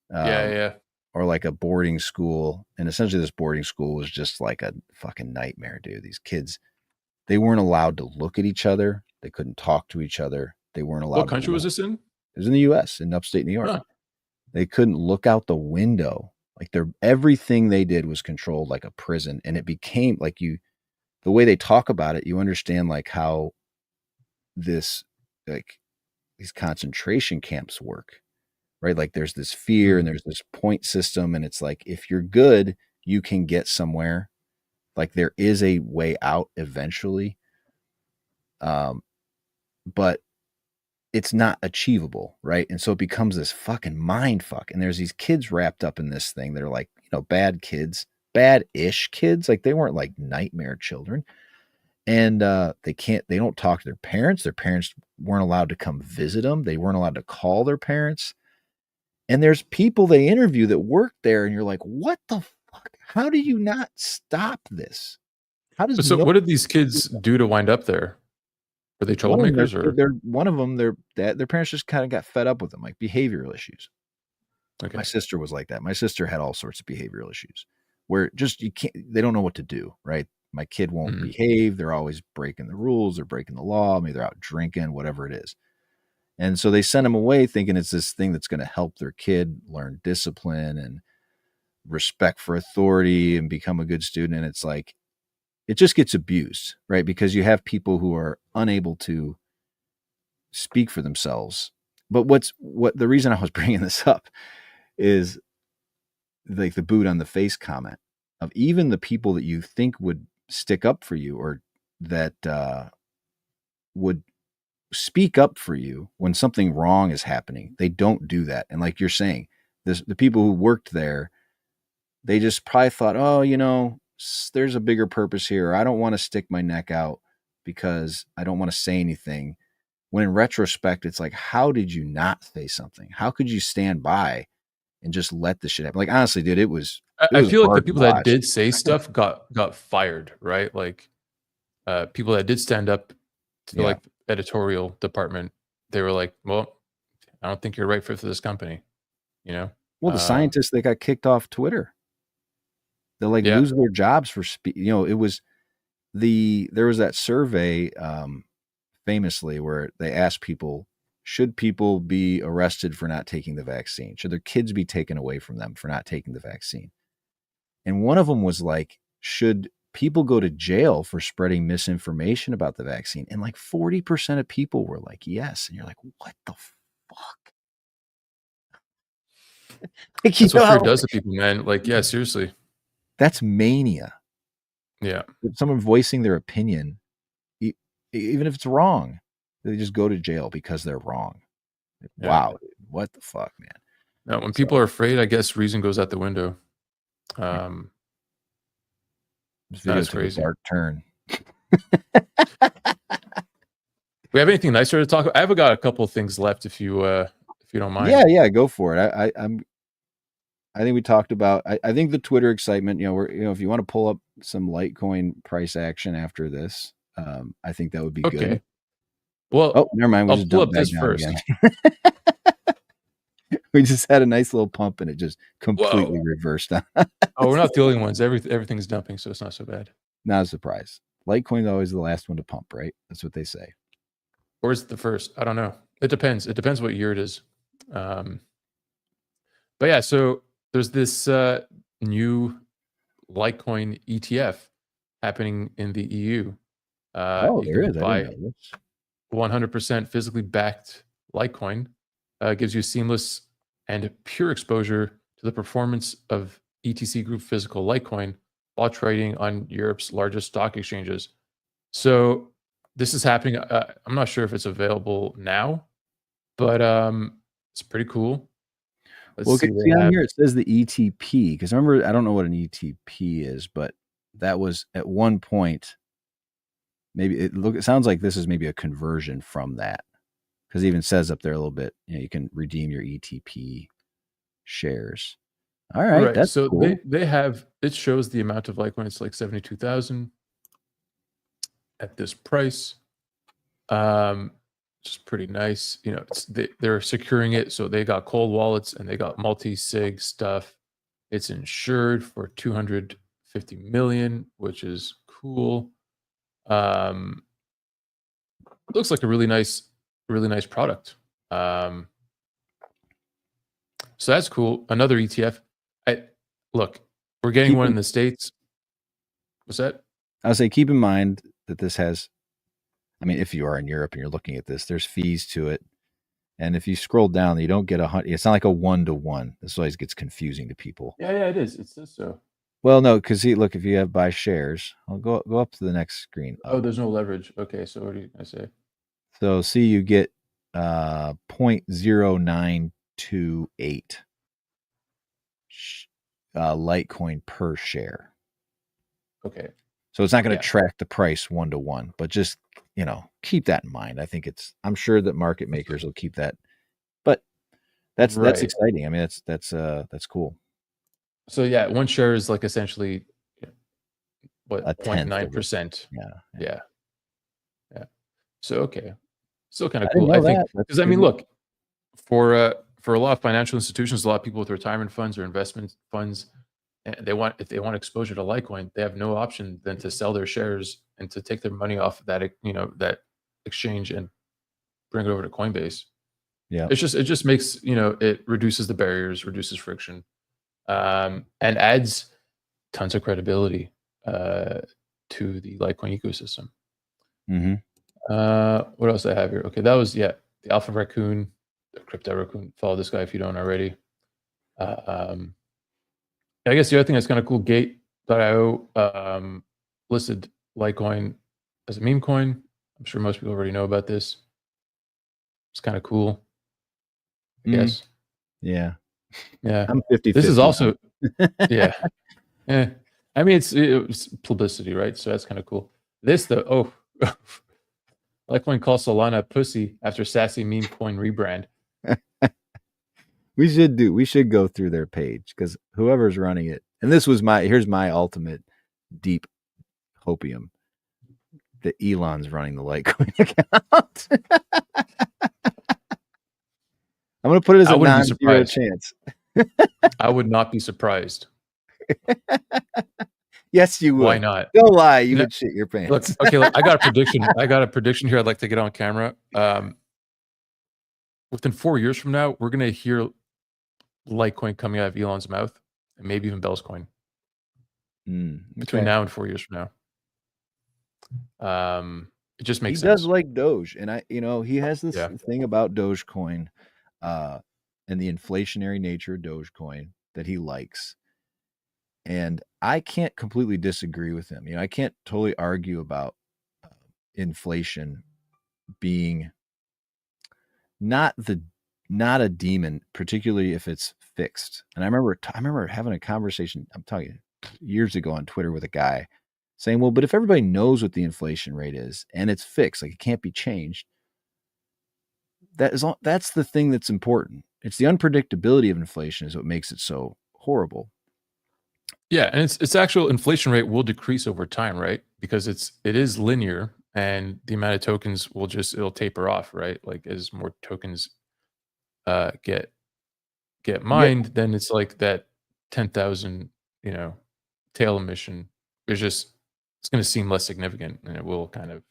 Yeah. Or like a boarding school. And essentially this boarding school was just like a fucking nightmare, dude. These kids, they weren't allowed to look at each other. They couldn't talk to each other. They weren't allowed. What country was this in? It was in the US, in upstate New York. Huh. They couldn't look out the window. Like everything they did was controlled like a prison. And it became like the way they talk about it, you understand like how these concentration camps work. Right? Like there's this fear and there's this point system. And it's like, if you're good, you can get somewhere. Like there is a way out eventually. But it's not achievable. Right. And so it becomes this fucking mind fuck. And there's these kids wrapped up in this thing. They're like, you know, bad kids, bad-ish kids. Like they weren't like nightmare children. And they don't talk to their parents. Their parents weren't allowed to come visit them. They weren't allowed to call their parents. And there's people they interview that work there, and you're like, what the fuck? How do you not stop this? What did these kids do to wind up there? Were they troublemakers or? One of them, their parents just kind of got fed up with them, like behavioral issues. Okay. My sister was like that. My sister had all sorts of behavioral issues where just they don't know what to do, right? My kid won't behave. They're always breaking the rules. They're breaking the law. Maybe they're out drinking, whatever it is. And so they send them away thinking it's this thing that's going to help their kid learn discipline and respect for authority and become a good student. And it's like, it just gets abused, right? Because you have people who are unable to speak for themselves. But the reason I was bringing this up is like the boot on the face comment of even the people that you think would stick up for you or that would speak up for you when something wrong is happening. They don't do that. And like you're saying, the people who worked there, they just probably thought, oh, you know, there's a bigger purpose here. I don't want to stick my neck out because I don't want to say anything. When in retrospect, it's like, how did you not say something? How could you stand by and just let this shit happen? Like, honestly, dude, I feel like the people that did say stuff got fired, right? Like people that did stand up to like editorial department, they were like, well, I don't think you're right fit for this company, you know? Well, the scientists, they got kicked off Twitter. They'll like lose their jobs for you know, there was that survey famously where they asked people, should people be arrested for not taking the vaccine? Should their kids be taken away from them for not taking the vaccine? And one of them was like, should people go to jail for spreading misinformation about the vaccine? And like 40% of people were like, yes. And you're like, what the fuck? Like, that's what fear does to people, man. Like, yeah, seriously. That's mania. Yeah. Someone voicing their opinion, even if it's wrong, they just go to jail because they're wrong. Yeah. Wow. Dude, what the fuck, man? No, when people are afraid, I guess reason goes out the window. That's crazy. Dark turn. We have anything nicer to talk about? I've got a couple of things left if you don't mind. Yeah, go for it. I think we talked about. I think the Twitter excitement. If you want to pull up some Litecoin price action after this, I think that would be Okay. good. Well, Oh, never mind. We I'll just pull dumped up back this down first. again. We just had a nice little pump, and it just completely Whoa. reversed. Oh, we're not the only ones. Everything's dumping, so it's not so bad. Not a surprise. Litecoin's always the last one to pump, right? That's what they say. Or is it the first? I don't know. It depends. It depends what year it is. But yeah, so there's this new Litecoin ETF happening in the EU. Oh, You there can is. I buy didn't know this. 100% physically backed Litecoin. Gives you seamless and pure exposure to the performance of ETC Group physical Litecoin while trading on Europe's largest stock exchanges. So this is happening. I'm not sure if it's available now, but it's pretty cool. Let's Well, see. see on here it says the ETP, because remember, I don't know what an ETP is, but that was at one point. Maybe it sounds like this is maybe a conversion from that, because it even says up there a little bit. You can redeem your ETP shares. All right, that's so cool. they have, it shows the amount of Litecoin. It's like 72,000 at this price. Which is pretty nice. They're securing it, so they got cold wallets and they got multi-sig stuff. It's insured for 250 million, which is cool. Looks like a really nice product. So that's cool. Another ETF. Look, we're getting one in the States. What's that? I'll say keep in mind that this has, I mean, if you are in Europe and you're looking at this, there's fees to it. And if you scroll down, you don't get 100. It's not like a 1-to-1. This always gets confusing to people. Yeah, it is. It says so. Well, no, because look, if you have buy shares, I'll go up to the next screen. Oh, there's no leverage. Okay, so what do you say? So see, you get 0.0928 Litecoin per share. Okay. So it's not going to track the price 1-to-1, but just, keep that in mind. I'm sure that market makers will keep that, but that's exciting. I mean, that's cool. So yeah, one share is like essentially what, a 0.9%. Yeah. So okay, still kind of I cool. I think, because I mean, good. look, for a lot of financial institutions, a lot of people with retirement funds or investment funds, and if they want exposure to Litecoin, they have no option than to sell their shares and to take their money off that that exchange and bring it over to Coinbase. Yeah, it just makes it reduces the barriers, reduces friction, and adds tons of credibility to the Litecoin ecosystem. Mm-hmm. What else do I have here? Okay, that was the Alpha Raccoon, the Crypto Raccoon. Follow this guy if you don't already. I guess the other thing that's kind of cool, Gate.io listed Litecoin as a meme coin. I'm sure most people already know about this. It's kind of cool. Yes. Yeah. I'm 50. This is also yeah. I mean, it's publicity, right? So that's kind of cool. This though, Litecoin calls Solana pussy after sassy meme coin rebrand. We should go through their page, because whoever's running it, and here's my ultimate deep hopium, that Elon's running the Litecoin account. I'm going to put it as a non-zero chance. I would not be surprised. Yes, you would. Why not? Don't lie. You would shit your pants. Look, I got a prediction. Here I'd like to get on camera. Within 4 years from now, we're going to hear Litecoin coming out of Elon's mouth, and maybe even Bell's coin. Between now and 4 years from now. It just makes sense. He does like Doge, and he has this thing about Dogecoin and the inflationary nature of Dogecoin that he likes. And I can't completely disagree with him. I can't totally argue about inflation being not a demon, particularly if it's fixed. And I remember having a conversation, I'm talking years ago on Twitter, with a guy saying, well, but if everybody knows what the inflation rate is and it's fixed, like it can't be changed, that's the thing that's important. It's the unpredictability of inflation is what makes it so horrible. Yeah, and its actual inflation rate will decrease over time, right? Because it is linear, and the amount of tokens it'll taper off, right? Like as more tokens get mined, then it's like that 10,000, tail emission it's going to seem less significant, and it will kind of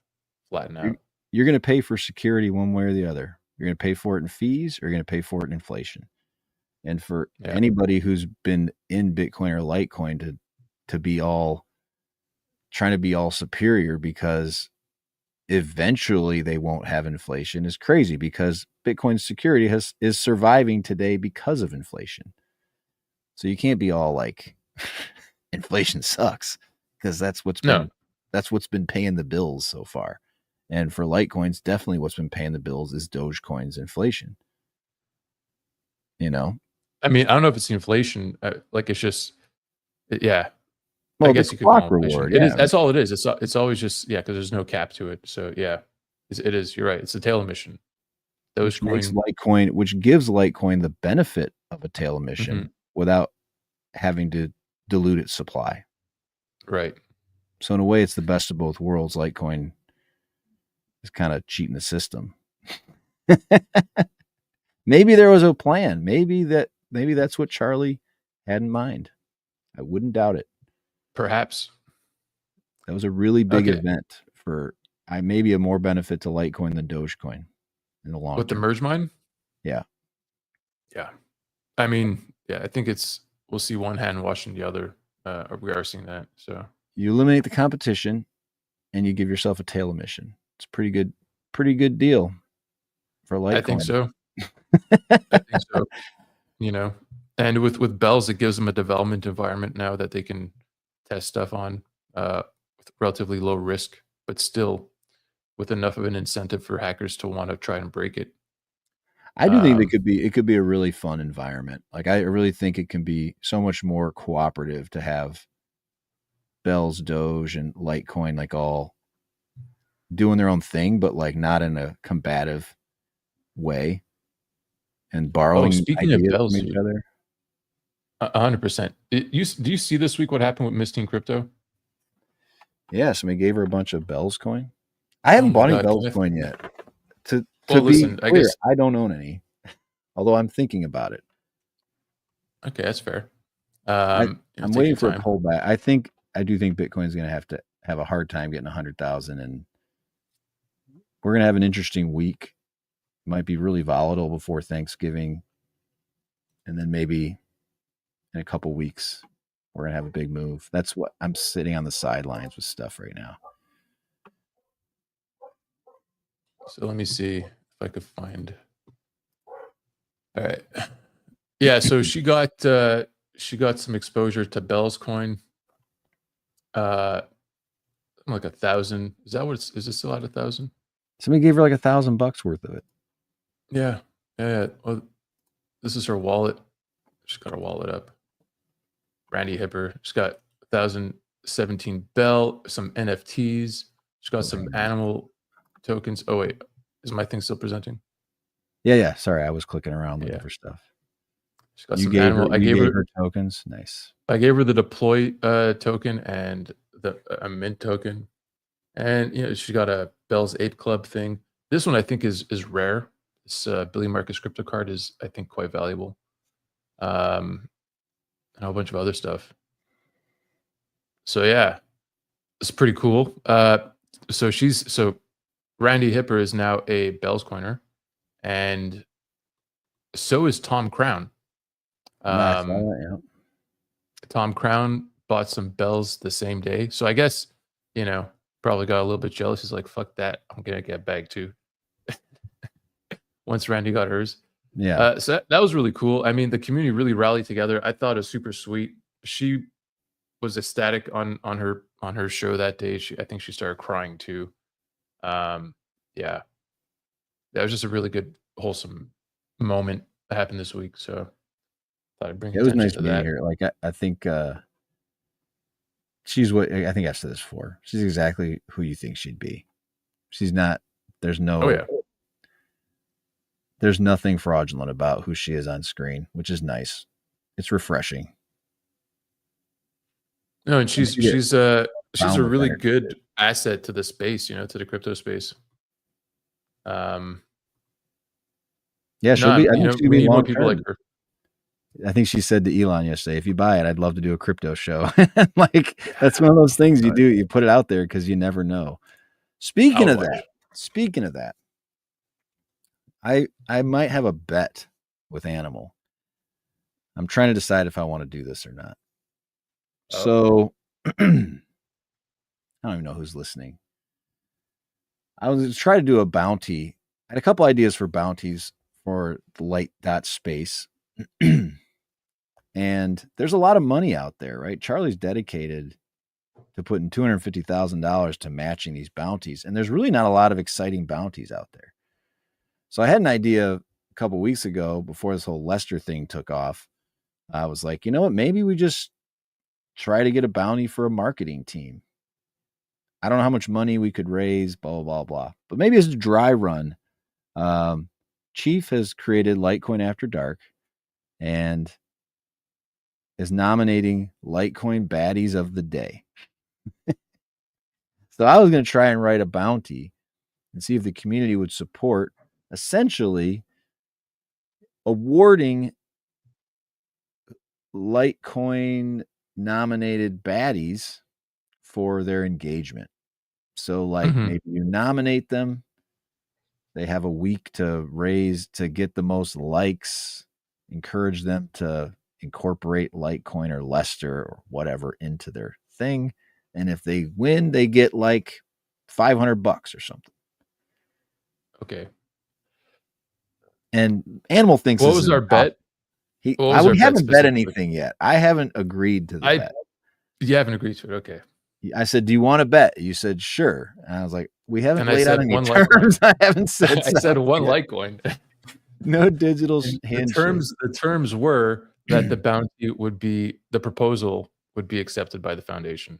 flatten out. You're going to pay for security one way or the other. You're going to pay for it in fees, or you're going to pay for it in inflation. And for anybody who's been in Bitcoin or Litecoin to be trying to be all superior because eventually they won't have inflation is crazy, because Bitcoin's security is surviving today because of inflation. So you can't be all like inflation sucks, because that's what's been paying the bills so far. And for Litecoins, definitely what's been paying the bills is Dogecoin's inflation. I mean, I don't know if it's the inflation. Like it's just, yeah. Well, I guess you could clock call it inflation. reward. It is. That's all it is. It's always just because there's no cap to it. So yeah, it is. You're right. It's a tail emission. Which gives Litecoin the benefit of a tail emission without having to dilute its supply. Right. So in a way, it's the best of both worlds. Litecoin is kind of cheating the system. Maybe there was a plan. Maybe that's what Charlie had in mind. I wouldn't doubt it. Perhaps. That was a really big event for maybe a more benefit to Litecoin than Dogecoin in the long term. With the merge mine? Yeah. Yeah. I mean, I think we'll see one hand washing the other. We are seeing that. So you eliminate the competition and you give yourself a tail emission. It's a pretty good deal for Litecoin. I think so. I think so. And with Bells, it gives them a development environment now that they can test stuff on with relatively low risk, but still with enough of an incentive for hackers to want to try and break it. I do think it could be a really fun environment. Like I really think it can be so much more cooperative to have Bells, Doge, and Litecoin like all doing their own thing, but like not in a combative way and borrowing speaking of Bells, from each other. 100%. Do you see this week what happened with Misting Crypto? Yeah, somebody gave her a bunch of Bells coin. I haven't bought any Bells coin yet. I guess I don't own any, although I'm thinking about it. Okay, that's fair. I'm waiting for a pullback. I do think Bitcoin is going to have a hard time getting 100,000, and we're going to have an interesting week. It might be really volatile before Thanksgiving, and then maybe in a couple weeks we're going to have a big move. That's what I'm sitting on the sidelines with stuff right now. So let me see if I could find. All right. Yeah, so she got some exposure to Bells coin. Like 1,000. Is that is it still at 1,000? Somebody gave her like $1,000 worth of it. Yeah. Well, this is her wallet. She's got her wallet up. Randy Hipper. She's got 1,017 Bell, some NFTs. She's got some animal tokens. Oh wait, is my thing still presenting? Yeah. Sorry, I was clicking around looking for stuff. She's got some animal. I gave her tokens. Nice. I gave her the deploy token and a mint token, and she got a Bell's Ape Club thing. This one I think is rare. This Billy Marcus crypto card is I think quite valuable. And a whole bunch of other stuff. So yeah, it's pretty cool. So Randy Hipper is now a Bells coiner, and so is Tom Crown. Tom Crown bought some Bells the same day. So I guess, probably got a little bit jealous. He's like, fuck that. I'm going to get bagged too. Once Randy got hers. Yeah. So that was really cool. I mean, the community really rallied together. I thought it was super sweet. She was ecstatic on her show that day. I think she started crying too. Yeah, that was just a really good, wholesome moment that happened this week. So thought I'd bring it was nice to being that. here. Like I think she's what I think I've said this before. She's exactly who you think she'd be. She's not. There's no. There's nothing fraudulent about who she is on screen, which is nice. It's refreshing. No, and she's She she's get she's bound a with really energy. good asset to the space, to the crypto space. Yeah, she'll be. I think she'll We be need more long people like term. her. I think she said to Elon yesterday, "If you buy it, I'd love to do a crypto show." Like that's one of those things you do. You put it out there because you never know. Speaking I'll of watch. that, I might have a bet with Animal. I'm trying to decide if I want to do this or not. Oh. So I don't even know who's listening. I was trying to do a bounty. I had a couple ideas for bounties for the light dot space. And there's a lot of money out there, right? Charlie's dedicated to putting $250,000 to matching these bounties. And there's really not a lot of exciting bounties out there. So I had an idea a couple weeks ago before this whole Lester thing took off. I was like, you know what? Maybe we just try to get a bounty for a marketing team. I don't know how much money we could raise, blah, blah, blah, blah. But maybe it's a dry run. Chief has created Litecoin After Dark and is nominating Litecoin baddies of the day. So I was going to try and write a bounty and see if the community would support essentially awarding Litecoin nominated baddies for their engagement. So like maybe you nominate them, they have a week to get the most likes, encourage them to incorporate Litecoin or Lester or whatever into their thing. And if they win, they get like $500 or something. Okay. And Animal thinks What this was is our bet? we our bet haven't bet specifically? anything yet. I haven't agreed to the bet. You haven't agreed to it. Okay. I said, "Do you want to bet?" You said, "Sure." And I was like, "We haven't And I laid out said any one terms." I haven't said. I said one yet. Litecoin. No digital And handshake. the terms were that the bounty would be, the proposal would be accepted by the foundation.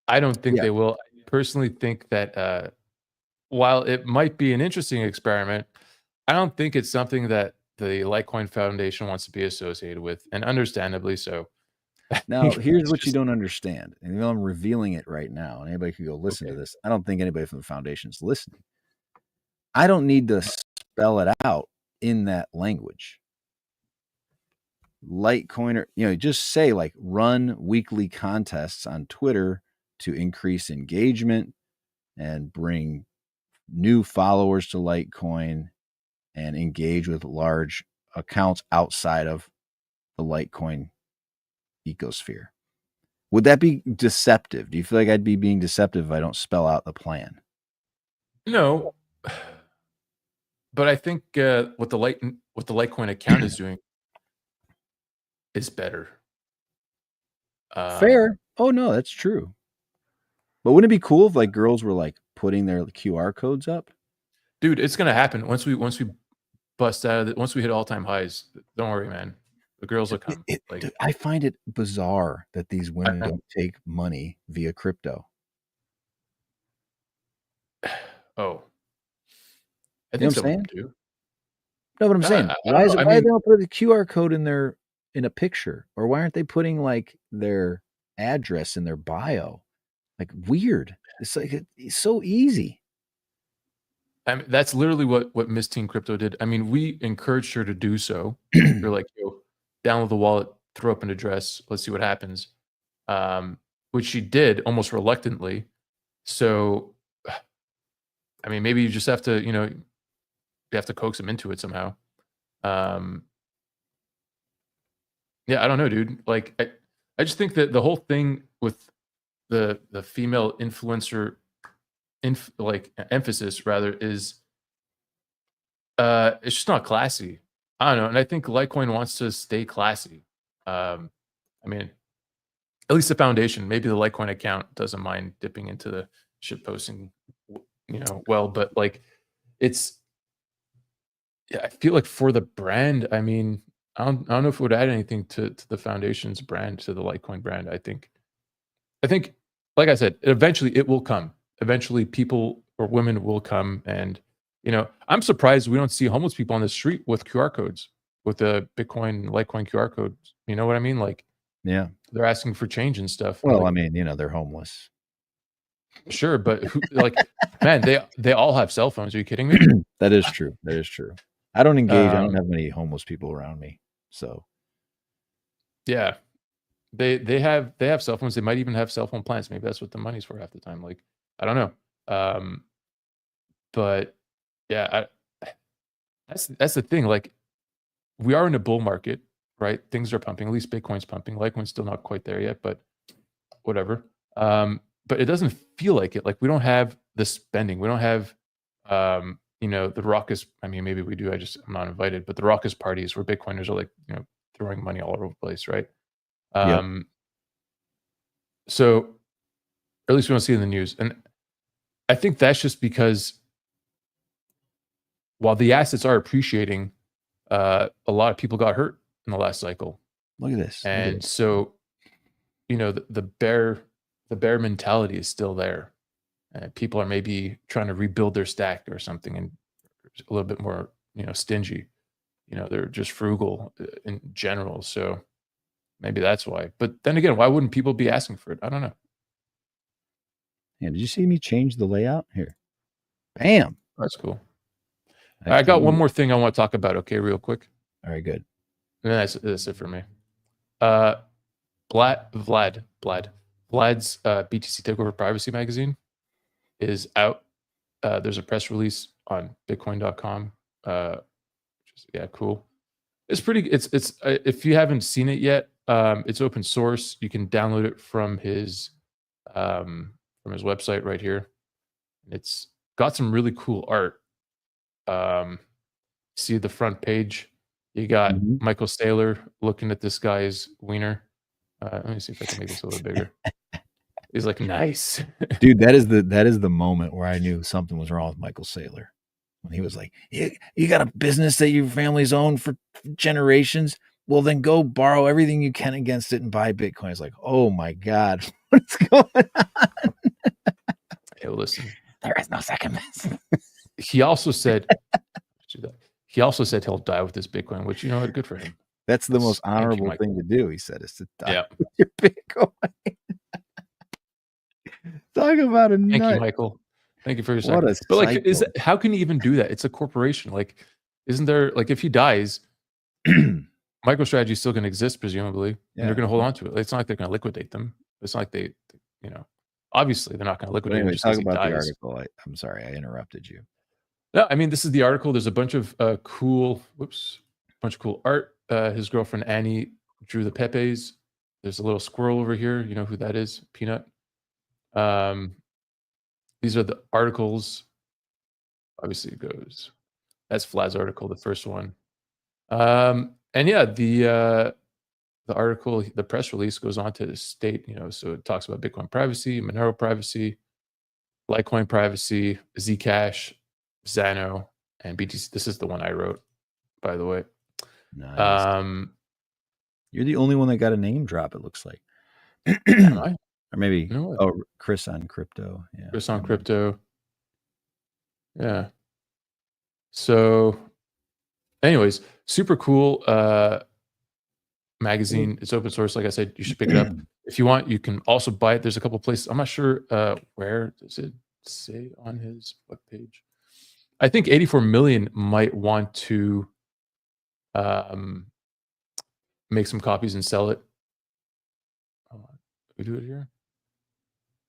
I don't think Yeah. they will. I personally think that while it might be an interesting experiment, I don't think it's something that the Litecoin Foundation wants to be associated with, and understandably so. Now, here's what you don't understand. And you know, I'm revealing it right now, and anybody can go listen to Okay. this. I don't think anybody from the foundation is listening. I don't need to spell it out in that language. Litecoin, just say like run weekly contests on Twitter to increase engagement and bring new followers to Litecoin and engage with large accounts outside of the Litecoin ecosphere. Would that be deceptive? Do you feel like I'd be being deceptive if I don't spell out the plan? No, but I think what the Litecoin account is doing is better. Fair. Oh no, that's true. But wouldn't it be cool if like girls were like putting their QR codes up? Dude, it's gonna happen once we bust out of it. Once we hit all-time highs. Don't worry, man. The girls will come. I find it bizarre that these women don't take money via crypto. Oh, I think some of them do. No, but I'm saying, why they don't put the QR code in a picture, or why aren't they putting like their address in their bio? Like weird. It's like it's so easy. I mean, that's literally what Miss Teen Crypto did. I mean, we encouraged her to do so. We're like, yo, download the wallet, throw up an address, let's see what happens. Which she did almost reluctantly. So, I mean, maybe you just have to, you have to coax them into it somehow. Yeah, I don't know, dude. Like, I just think that the whole thing with the female influencer emphasis rather is it's just not classy. I don't know, and I think Litecoin wants to stay classy. I mean, at least the foundation, maybe the Litecoin account doesn't mind dipping into the shit posting, well, but like it's, yeah, I feel like for the brand, I mean, I don't know if it would add anything to the foundation's brand, to the Litecoin brand. I think, like I said, eventually it will come. Eventually people or women will come, and I'm surprised we don't see homeless people on the street with QR codes, with the Bitcoin Litecoin QR codes. You know what I mean? Like, yeah, they're asking for change and stuff. Well, Like, I mean, they're homeless. sure, but man, they all have cell phones. Are you kidding me? That is true. That is true. I don't engage. I don't Um, have many homeless people around me. So Yeah, they have cell phones. They might even have cell phone plans. Maybe that's what the money's for half the time. Like, I don't know. But yeah, that's the thing. Like, we are in a bull market, right? Things are pumping. At least Bitcoin's pumping. Litecoin's still not quite there yet, but whatever. But it doesn't feel like it. Like, we don't have the spending. We don't have the raucous. I mean, maybe we do. I'm not invited. But the raucous parties where Bitcoiners are like, throwing money all over the place, right? Yep. So, or at least we don't see it in the news. And I think that's just because while the assets are appreciating, a lot of people got hurt in the last cycle. Look at this. And so, the bear mentality is still there. People are maybe trying to rebuild their stack or something and a little bit more, stingy. They're just frugal in general. So maybe that's why. But then again, why wouldn't people be asking for it? I don't know. Yeah, did you see me change the layout here? Bam. That's cool. I got one more thing I want to talk about. Okay, real quick. All right, good. And that's it for me. Vlad's BTC Takeover Privacy magazine is out. There's a press release on Bitcoin.com. Cool. It's pretty. It's if you haven't seen it yet, it's open source. You can download it from his website right here. It's got some really cool art. See the front page. You got Michael Saylor looking at this guy's wiener. Let me see if I can make this a little bigger. He's like, nice. Dude, that is the moment where I knew something was wrong with Michael Saylor. When he was like, you got a business that your family's owned for generations? Well, then go borrow everything you can against it and buy Bitcoin. It's like, oh my God, what's going on? Hey, listen. There is no second best. He also said he'll die with this Bitcoin, which, good for him. That's the most honorable thing to do, he said, is to die with your Bitcoin. Talk about a nut. Thank you, Michael. Thank you for your sacrifice. But like, how can he even do that? It's a corporation. Like, isn't there, like, if he dies, MicroStrategy is still going to exist, presumably, and they're going to hold on to it. It's not like they're going to liquidate them. It's not like they obviously they're not going to liquidate. Anyway, him talk about the article. I'm sorry, I interrupted you. No, I mean, this is the article. There's a bunch of cool art. His girlfriend Annie drew the Pepes. There's a little squirrel over here. You know who that is? Peanut. These are the articles. Obviously, it goes. That's Vlad's article, the first one. And yeah, the article, the press release goes on to state, so it talks about Bitcoin privacy, Monero privacy, Litecoin privacy, Zcash, Xano, and BTC. This is the one I wrote, by the way. Nice. You're the only one that got a name drop, it looks like. Am I? Or maybe Chris on crypto. Yeah. Chris on crypto. Yeah. So anyways, super cool magazine. It's open source. Like I said, you should pick it up. If you want, you can also buy it. There's a couple places. I'm not sure where does it say on his webpage. I think 84 million might want to make some copies and sell it. We do it here.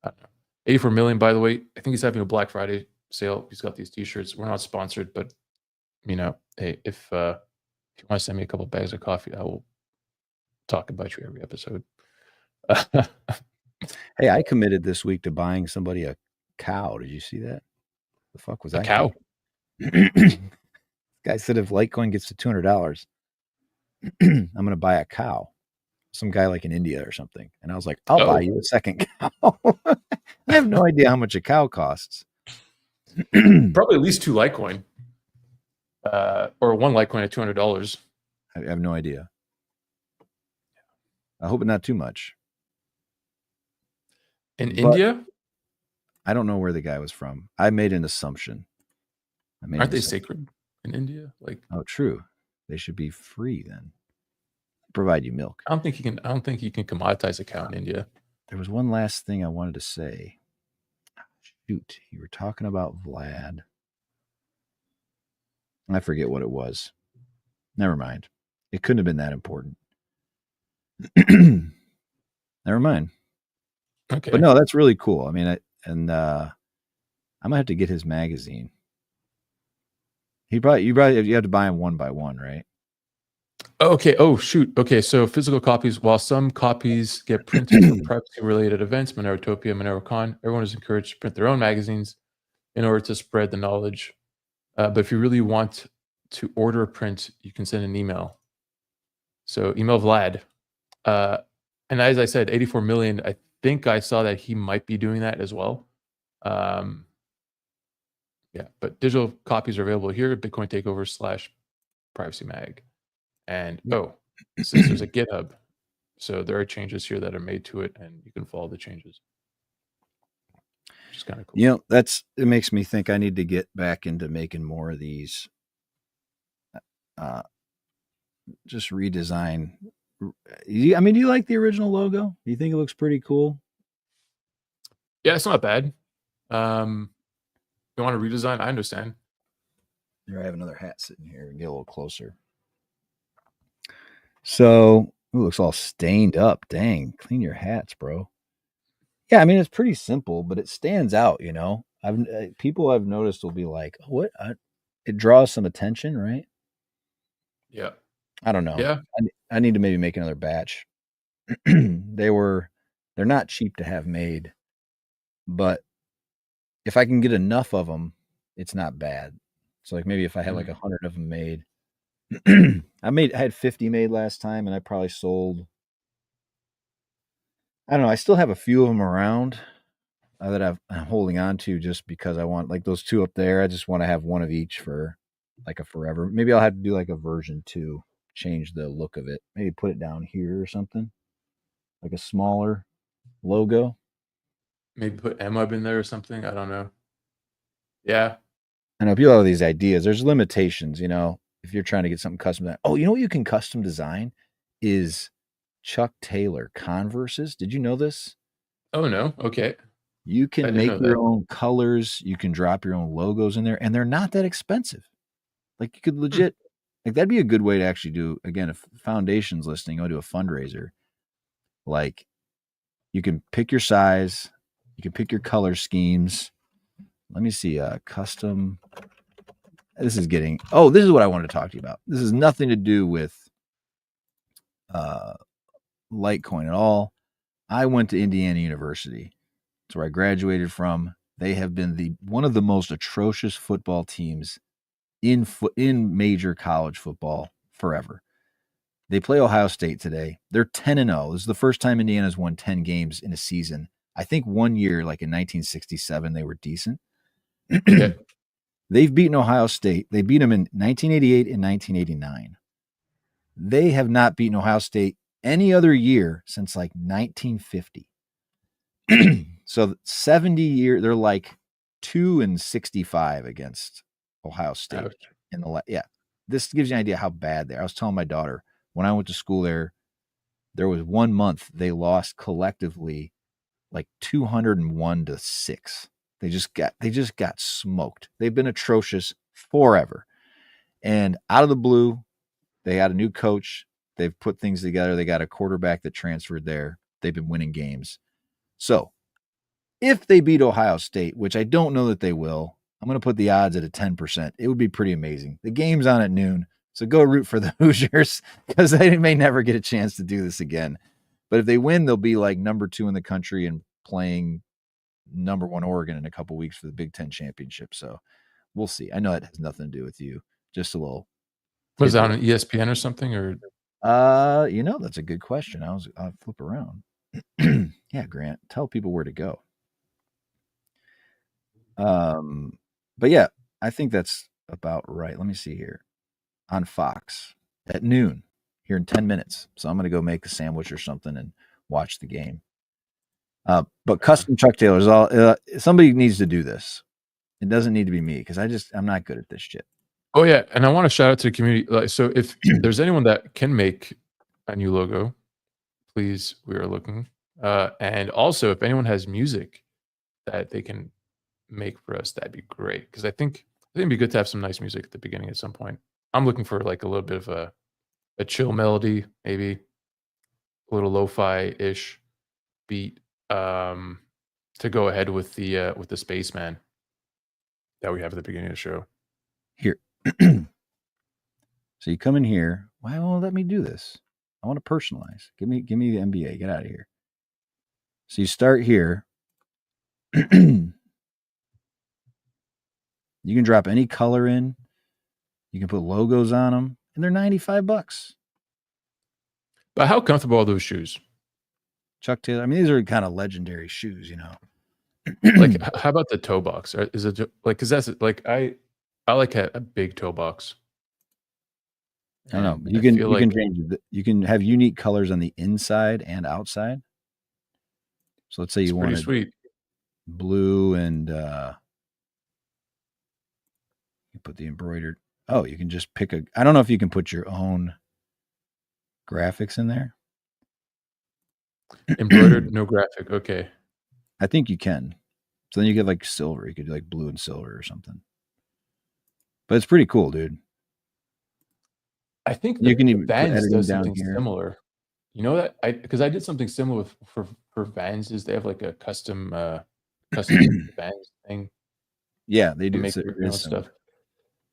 I don't know. 84 million, by the way. I think he's having a Black Friday sale. He's got these t-shirts. We're not sponsored, but hey, if you want to send me a couple bags of coffee, I will talk about you every episode. Hey, I committed this week to buying somebody a cow. Did you see that? The fuck was that? A cow? Guy said if Litecoin gets to $200, I'm going to buy a cow. Some guy like in India or something. And I was like, I'll buy you a second cow. I have no idea how much a cow costs. Probably at least 2 Litecoin. Or 1 Litecoin at $200. I have no idea. I hope not too much. In India? I don't know where the guy was from. I made an assumption. Aren't they sacred in India? Like, oh, true. They should be free then. provide you milk. I don't think you can commoditize a cow in India. There was one last thing I wanted to say. Shoot, you were talking about Vlad. I forget what it was. Never mind. It couldn't have been that important. Never mind. Okay. But no, that's really cool. I mean, I might have to get his magazine. You have to buy them one by one, right? Okay. Oh, shoot. Okay. So physical copies, while some copies get printed for privacy-related events, Monerotopia, MoneroCon, everyone is encouraged to print their own magazines in order to spread the knowledge. But if you really want to order a print, you can send an email. So email Vlad. And as I said, 84 million, I think I saw that he might be doing that as well. Yeah, but digital copies are available here at Bitcoin Takeover / Privacy Mag. And since there's a GitHub, so there are changes here that are made to it, and you can follow the changes, which is kind of cool. You know, it makes me think I need to get back into making more of these. Just redesign. I mean, do you like the original logo? Do you think it looks pretty cool? Yeah, it's not bad. You want to redesign? I understand. Here, I have another hat sitting here. Get a little closer. So, it looks all stained up. Dang, clean your hats, bro. Yeah, I mean, it's pretty simple, but it stands out, you know. People I've noticed will be like, what? It draws some attention, right? Yeah. I don't know. Yeah. I need to maybe make another batch. They're not cheap to have made, but if I can get enough of them, it's not bad. So like maybe if I had like 100 of them made, I had 50 made last time, and I probably sold, I don't know, I still have a few of them around that I'm holding on to just because I want, like those two up there, I just want to have one of each for like a forever. Maybe I'll have to do like a version 2, change the look of it. Maybe put it down here or something, like a smaller logo. Maybe put MUB in there or something. I don't know. Yeah. I know people have these ideas. There's limitations, you know, if you're trying to get something custom. Oh, you know what you can custom design is Chuck Taylor Converses. Did you know this? Oh, no. Okay. You can make your own colors. You can drop your own logos in there, and they're not that expensive. Like you could legit, like that'd be a good way to actually do, again, if Foundation's listening, go do a fundraiser. Like you can pick your size, you can pick your color schemes. Let me see, custom. This is what I wanted to talk to you about. This has nothing to do with Litecoin at all. I went to Indiana University. That's where I graduated from. They have been one of the most atrocious football teams in major college football forever. They play Ohio State today. They're 10-0. This is the first time Indiana's won 10 games in a season. I think one year, like in 1967, they were decent. They've beaten Ohio State. They beat them in 1988 and 1989. They have not beaten Ohio State any other year since like 1950. So 70 years, they're like 2-65 against Ohio State. Ouch. This gives you an idea how bad they are. I was telling my daughter when I went to school there was 1 month they lost collectively like 201-6. They just got smoked. They've been atrocious forever. And out of the blue, they got a new coach. They've put things together. They got a quarterback that transferred there. They've been winning games. So if they beat Ohio State, which I don't know that they will, I'm going to put the odds at a 10%. It would be pretty amazing. The game's on at noon, so go root for the Hoosiers because they may never get a chance to do this again. But if they win, they'll be like number 2 in the country and playing number 1 Oregon in a couple weeks for the Big Ten championship. So we'll see. I know that has nothing to do with you. Just a little. Was that on ESPN or something? Or that's a good question. I'll flip around. Yeah, Grant, tell people where to go. But yeah, I think that's about right. Let me see here. On Fox at noon here in 10 minutes. So I'm going to go make a sandwich or something and watch the game. But custom Chuck Taylors, somebody needs to do this. It doesn't need to be me because I'm not good at this shit. Oh yeah, and I want to shout out to the community. So if there's anyone that can make a new logo, please, we are looking. And also, if anyone has music that they can make for us, that'd be great. Because I think it'd be good to have some nice music at the beginning at some point. I'm looking for like a little bit of a chill melody, maybe a little lo-fi-ish beat, to go ahead with the spaceman that we have at the beginning of the show. Here. So you come in here. Why won't it let me do this? I want to personalize. Give me the NBA. Get out of here. So you start here. You can drop any color in. You can put logos on them, and they're $95. But how comfortable are those shoes? Chuck Taylor. I mean, these are kind of legendary shoes, you know. Like, how about the toe box? Is it like, because that's like I like a big toe box. I don't know. And You I can feel you can like change it. You can have unique colors on the inside and outside. So let's say it's you pretty wanted sweet. blue and you put the embroidered. Oh, you can just pick a. I don't know if you can put your own graphics in there. Embroidered, no graphic. Okay. I think you can. So then you get like silver. You could do like blue and silver or something. But it's pretty cool, dude. I think You can the even put Vans editing does down something here. similar. You know that because I did something similar for Vans. Is they have like a custom Vans thing Yeah, they to do. make It your own is similar. stuff.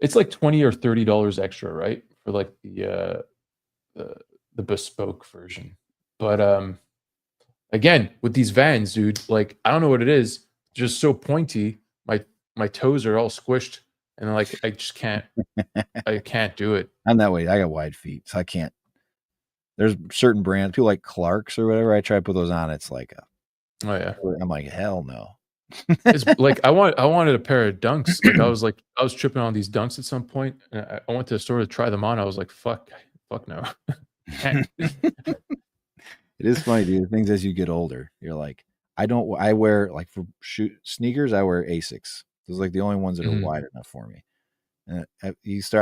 It's like $20 or $30 extra, right? For like the bespoke version. But again, with these Vans, dude, like I don't know what it is, just so pointy. My toes are all squished, and like I just can't. I can't do it. I'm that way. I got wide feet, so I can't. There's certain brands, people like Clark's or whatever. I try to put those on. It's like Oh yeah. I'm like, hell no. It's like I wanted a pair of Dunks. Like I was tripping on these Dunks at some point, and I went to the store to try them on. I was like, fuck no. It is funny, dude. Things as you get older, you're like, I wear like for sneakers, I wear Asics. Those are like the only ones that are Mhm. wide enough for me. And I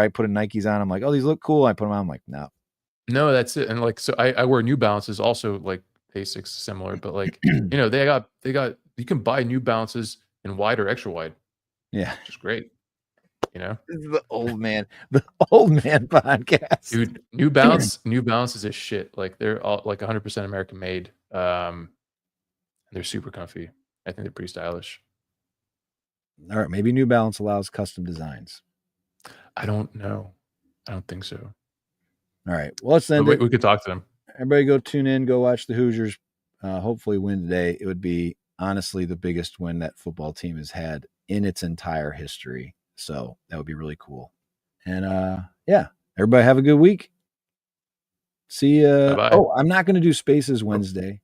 put Nikes on. I'm like, oh, these look cool. I put them on. I'm like, no. No, that's it. And like, so I wear New Balances, also like Asics, similar, but like, you know, they got you can buy New Balances in wide or extra wide, Yeah. which is great. You know, This is the old man podcast. dude, New Balance is a shit. Like they're all like 100% American made. They're super comfy. I think they're pretty stylish. All right, maybe New Balance allows custom designs. I don't know. I don't think so. All right, well, let's end it. We could talk to them. Everybody go tune in, go watch the Hoosiers. Hopefully win today. It would be honestly the biggest win that football team has had in its entire history. So that would be really cool. And yeah, everybody have a good week. See ya. Bye-bye. Oh, I'm not going to do Spaces Wednesday.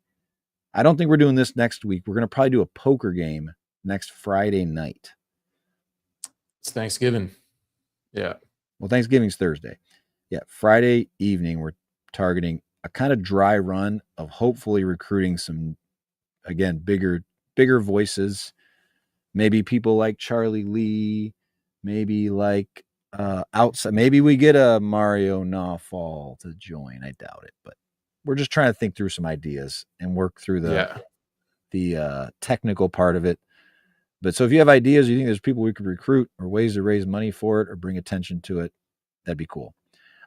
I don't think we're doing this next week. We're going to probably do a poker game next Friday night. It's Thanksgiving. Yeah. Well, Thanksgiving's Thursday. Yeah, Friday evening, we're targeting a kind of dry run of hopefully recruiting some, again, bigger voices. Maybe people like Charlie Lee, maybe like outside. Maybe we get a Mario Nawfal to join. I doubt it, but we're just trying to think through some ideas and work through the technical part of it. But so if you have ideas, you think there's people we could recruit or ways to raise money for it or bring attention to it, that'd be cool.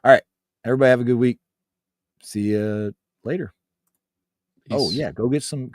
All right. Everybody have a good week. See you later. Peace. Oh yeah. Go get some